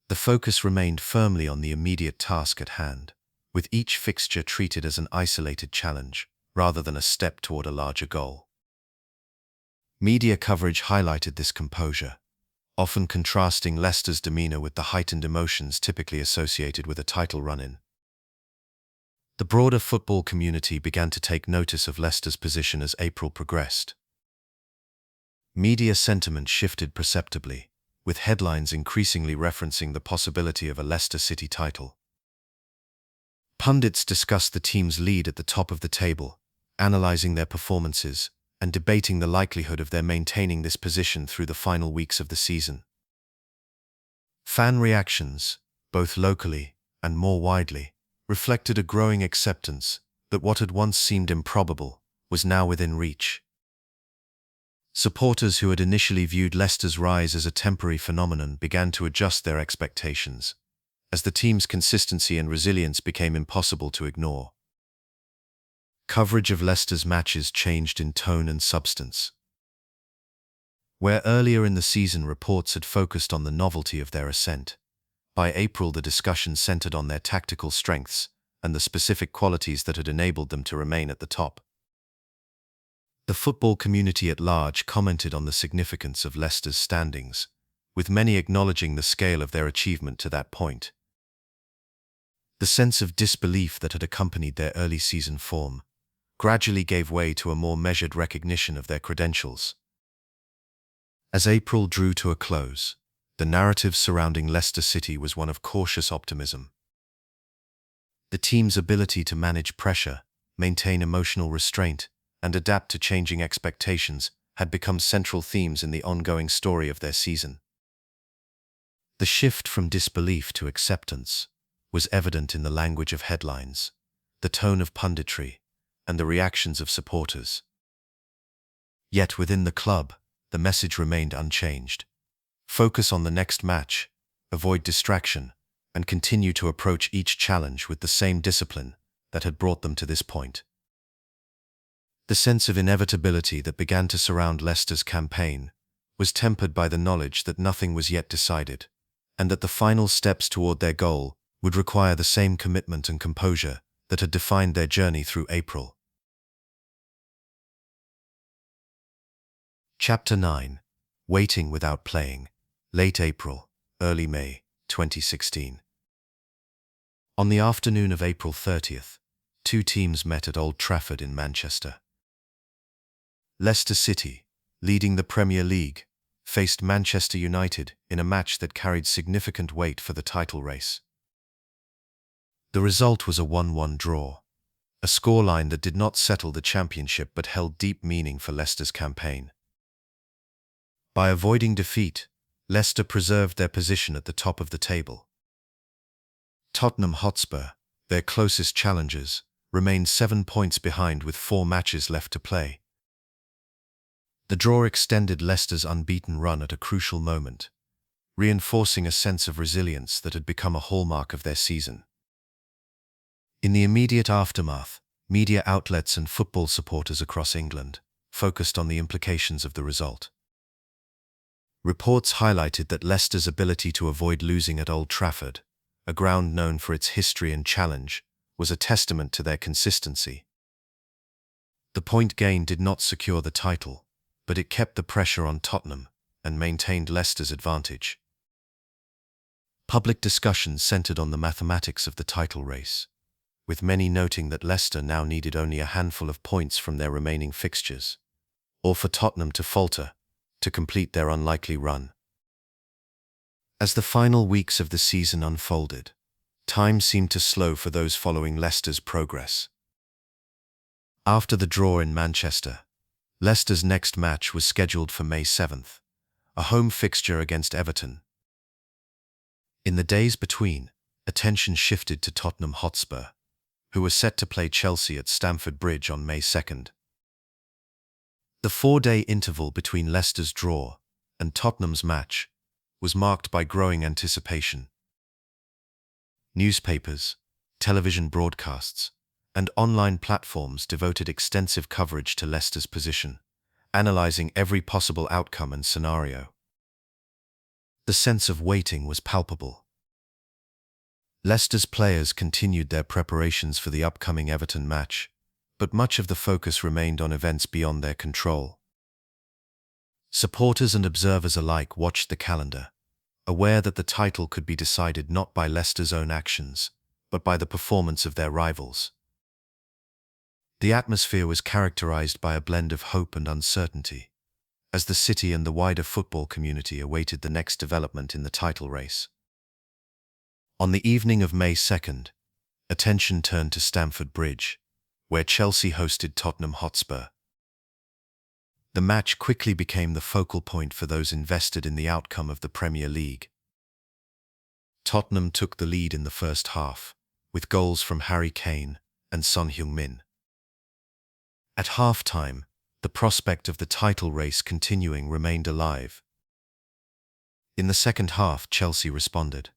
The focus remained firmly on the immediate task at hand, with each fixture treated as an isolated challenge, rather than a step toward a larger goal. Media coverage highlighted this composure, often contrasting Leicester's demeanour with the heightened emotions typically associated with a title run-in. The broader football community began to take notice of Leicester's position as April progressed. Media sentiment shifted perceptibly, with headlines increasingly referencing the possibility of a Leicester City title. Pundits discussed the team's lead at the top of the table, analysing their performances and debating the likelihood of their maintaining this position through the final weeks of the season. Fan reactions, both locally and more widely, reflected a growing acceptance that what had once seemed improbable was now within reach. Supporters who had initially viewed Leicester's rise as a temporary phenomenon began to adjust their expectations, as the team's consistency and resilience became impossible to ignore. Coverage of Leicester's matches changed in tone and substance. Where earlier in the season reports had focused on the novelty of their ascent, by April the discussion centered on their tactical strengths and the specific qualities that had enabled them to remain at the top. The football community at large commented on the significance of Leicester's standings, with many acknowledging the scale of their achievement to that point. The sense of disbelief that had accompanied their early season form gradually gave way to a more measured recognition of their credentials. As April drew to a close, the narrative surrounding Leicester City was one of cautious optimism. The team's ability to manage pressure, maintain emotional restraint, and adapt to changing expectations had become central themes in the ongoing story of their season. The shift from disbelief to acceptance was evident in the language of headlines, the tone of punditry, and the reactions of supporters. Yet within the club, the message remained unchanged. Focus on the next match, avoid distraction, and continue to approach each challenge with the same discipline that had brought them to this point. The sense of inevitability that began to surround Leicester's campaign was tempered by the knowledge that nothing was yet decided, and that the final steps toward their goal would require the same commitment and composure that had defined their journey through April. Chapter 9. Waiting Without Playing. Late April, early May, 2016. On the afternoon of April 30th, two teams met at Old Trafford in Manchester. Leicester City, leading the Premier League, faced Manchester United in a match that carried significant weight for the title race. The result was a 1-1 draw, a scoreline that did not settle the championship but held deep meaning for Leicester's campaign. By avoiding defeat, Leicester preserved their position at the top of the table. Tottenham Hotspur, their closest challengers, remained 7 points behind with 4 matches left to play. The draw extended Leicester's unbeaten run at a crucial moment, reinforcing a sense of resilience that had become a hallmark of their season. In the immediate aftermath, media outlets and football supporters across England focused on the implications of the result. Reports highlighted that Leicester's ability to avoid losing at Old Trafford, a ground known for its history and challenge, was a testament to their consistency. The point gain did not secure the title, but it kept the pressure on Tottenham and maintained Leicester's advantage. Public discussion centered on the mathematics of the title race, with many noting that Leicester now needed only a handful of points from their remaining fixtures, or for Tottenham to falter, to complete their unlikely run. As the final weeks of the season unfolded, time seemed to slow for those following Leicester's progress. After the draw in Manchester, Leicester's next match was scheduled for May 7th, a home fixture against Everton. In the days between, attention shifted to Tottenham Hotspur, who were set to play Chelsea at Stamford Bridge on May 2nd. The 4-day interval between Leicester's draw and Tottenham's match was marked by growing anticipation. Newspapers, television broadcasts, and online platforms devoted extensive coverage to Leicester's position, analysing every possible outcome and scenario. The sense of waiting was palpable, Leicester's players continued their preparations for the upcoming Everton match, but much of the focus remained on events beyond their control. Supporters and observers alike watched the calendar, aware that the title could be decided not by Leicester's own actions, but by the performance of their rivals. The atmosphere was characterized by a blend of hope and uncertainty, as the city and the wider football community awaited the next development in the title race. On the evening of May 2nd, attention turned to Stamford Bridge, where Chelsea hosted Tottenham Hotspur. The match quickly became the focal point for those invested in the outcome of the Premier League. Tottenham took the lead in the first half, with goals from Harry Kane and Son Heung-min. At half-time, the prospect of the title race continuing remained alive. In the second half, Chelsea responded.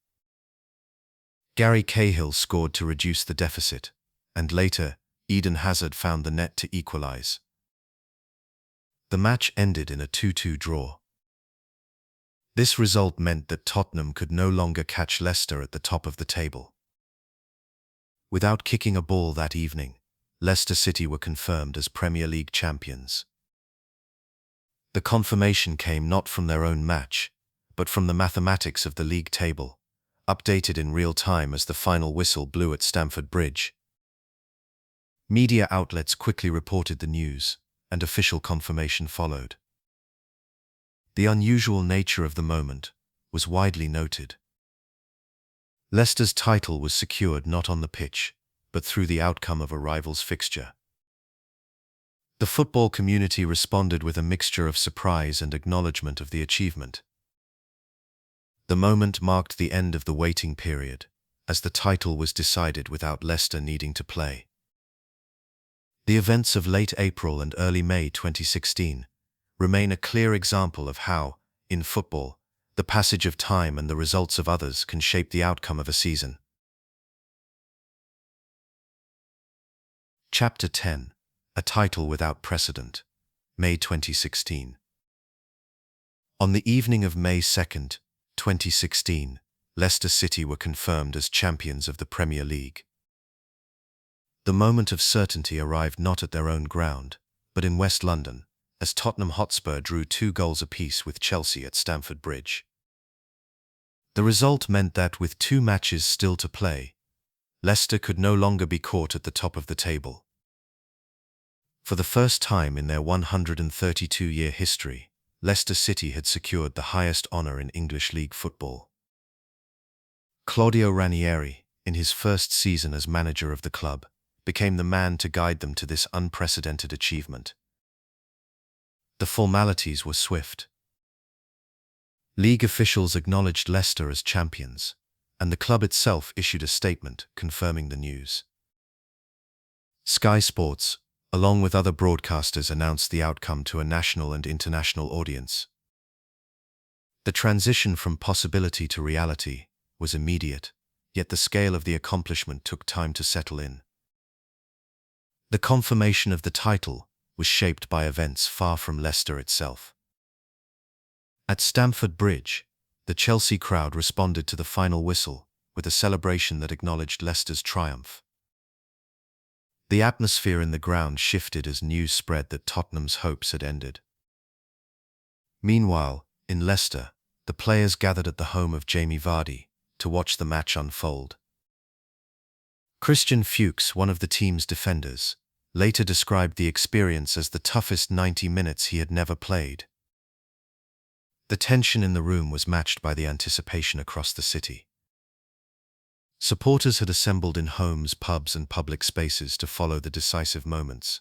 Gary Cahill scored to reduce the deficit, and later, Eden Hazard found the net to equalize. The match ended in a 2-2 draw. This result meant that Tottenham could no longer catch Leicester at the top of the table. Without kicking a ball that evening, Leicester City were confirmed as Premier League champions. The confirmation came not from their own match, but from the mathematics of the league table, updated in real time as the final whistle blew at Stamford Bridge. Media outlets quickly reported the news, and official confirmation followed. The unusual nature of the moment was widely noted. Leicester's title was secured not on the pitch, but through the outcome of a rival's fixture. The football community responded with a mixture of surprise and acknowledgement of the achievement. The moment marked the end of the waiting period, as the title was decided without Leicester needing to play. The events of late April and early May 2016 remain a clear example of how, in football, the passage of time and the results of others can shape the outcome of a season. Chapter 10. A Title Without Precedent, May 2016. On the evening of May 2nd, 2016, Leicester City were confirmed as champions of the Premier League. The moment of certainty arrived not at their own ground, but in West London, as Tottenham Hotspur drew 2 goals apiece with Chelsea at Stamford Bridge. The result meant that with 2 matches still to play, Leicester could no longer be caught at the top of the table. For the first time in their 132-year history, Leicester City had secured the highest honour in English League football. Claudio Ranieri, in his first season as manager of the club, became the man to guide them to this unprecedented achievement. The formalities were swift. League officials acknowledged Leicester as champions, and the club itself issued a statement confirming the news. Sky Sports, along with other broadcasters, announced the outcome to a national and international audience. The transition from possibility to reality was immediate, yet the scale of the accomplishment took time to settle in. The confirmation of the title was shaped by events far from Leicester itself. At Stamford Bridge, the Chelsea crowd responded to the final whistle with a celebration that acknowledged Leicester's triumph. The atmosphere in the ground shifted as news spread that Tottenham's hopes had ended. Meanwhile, in Leicester, the players gathered at the home of Jamie Vardy to watch the match unfold. Christian Fuchs, one of the team's defenders, later described the experience as the toughest 90 minutes he had never played. The tension in the room was matched by the anticipation across the city. Supporters had assembled in homes, pubs, and public spaces to follow the decisive moments.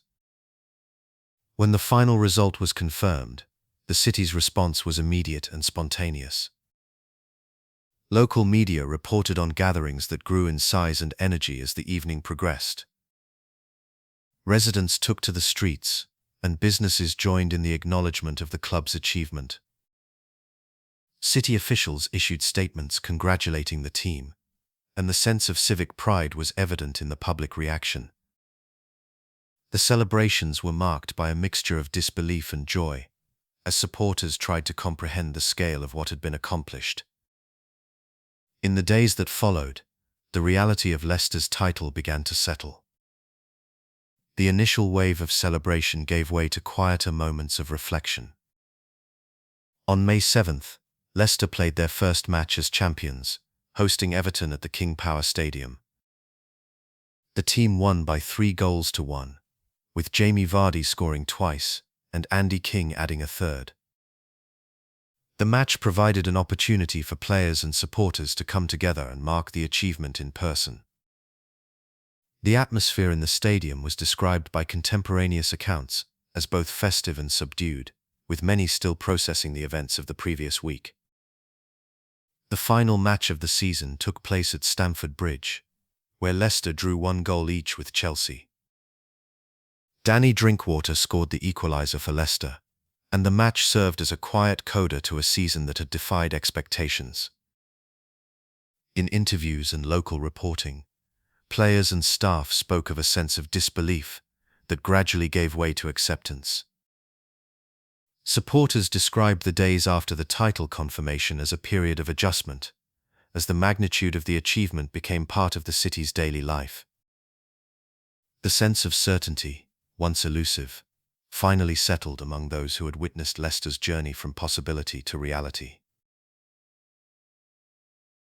When the final result was confirmed, the city's response was immediate and spontaneous. Local media reported on gatherings that grew in size and energy as the evening progressed. Residents took to the streets, and businesses joined in the acknowledgement of the club's achievement. City officials issued statements congratulating the team, and the sense of civic pride was evident in the public reaction. The celebrations were marked by a mixture of disbelief and joy, as supporters tried to comprehend the scale of what had been accomplished. In the days that followed, the reality of Leicester's title began to settle. The initial wave of celebration gave way to quieter moments of reflection. On May 7th, Leicester played their first match as champions, hosting Everton at the King Power Stadium. The team won by 3-1, with Jamie Vardy scoring twice and Andy King adding a third. The match provided an opportunity for players and supporters to come together and mark the achievement in person. The atmosphere in the stadium was described by contemporaneous accounts as both festive and subdued, with many still processing the events of the previous week. The final match of the season took place at Stamford Bridge, where Leicester drew 1 goal each with Chelsea. Danny Drinkwater scored the equaliser for Leicester, and the match served as a quiet coda to a season that had defied expectations. In interviews and local reporting, players and staff spoke of a sense of disbelief that gradually gave way to acceptance. Supporters described the days after the title confirmation as a period of adjustment, as the magnitude of the achievement became part of the city's daily life. The sense of certainty, once elusive, finally settled among those who had witnessed Leicester's journey from possibility to reality.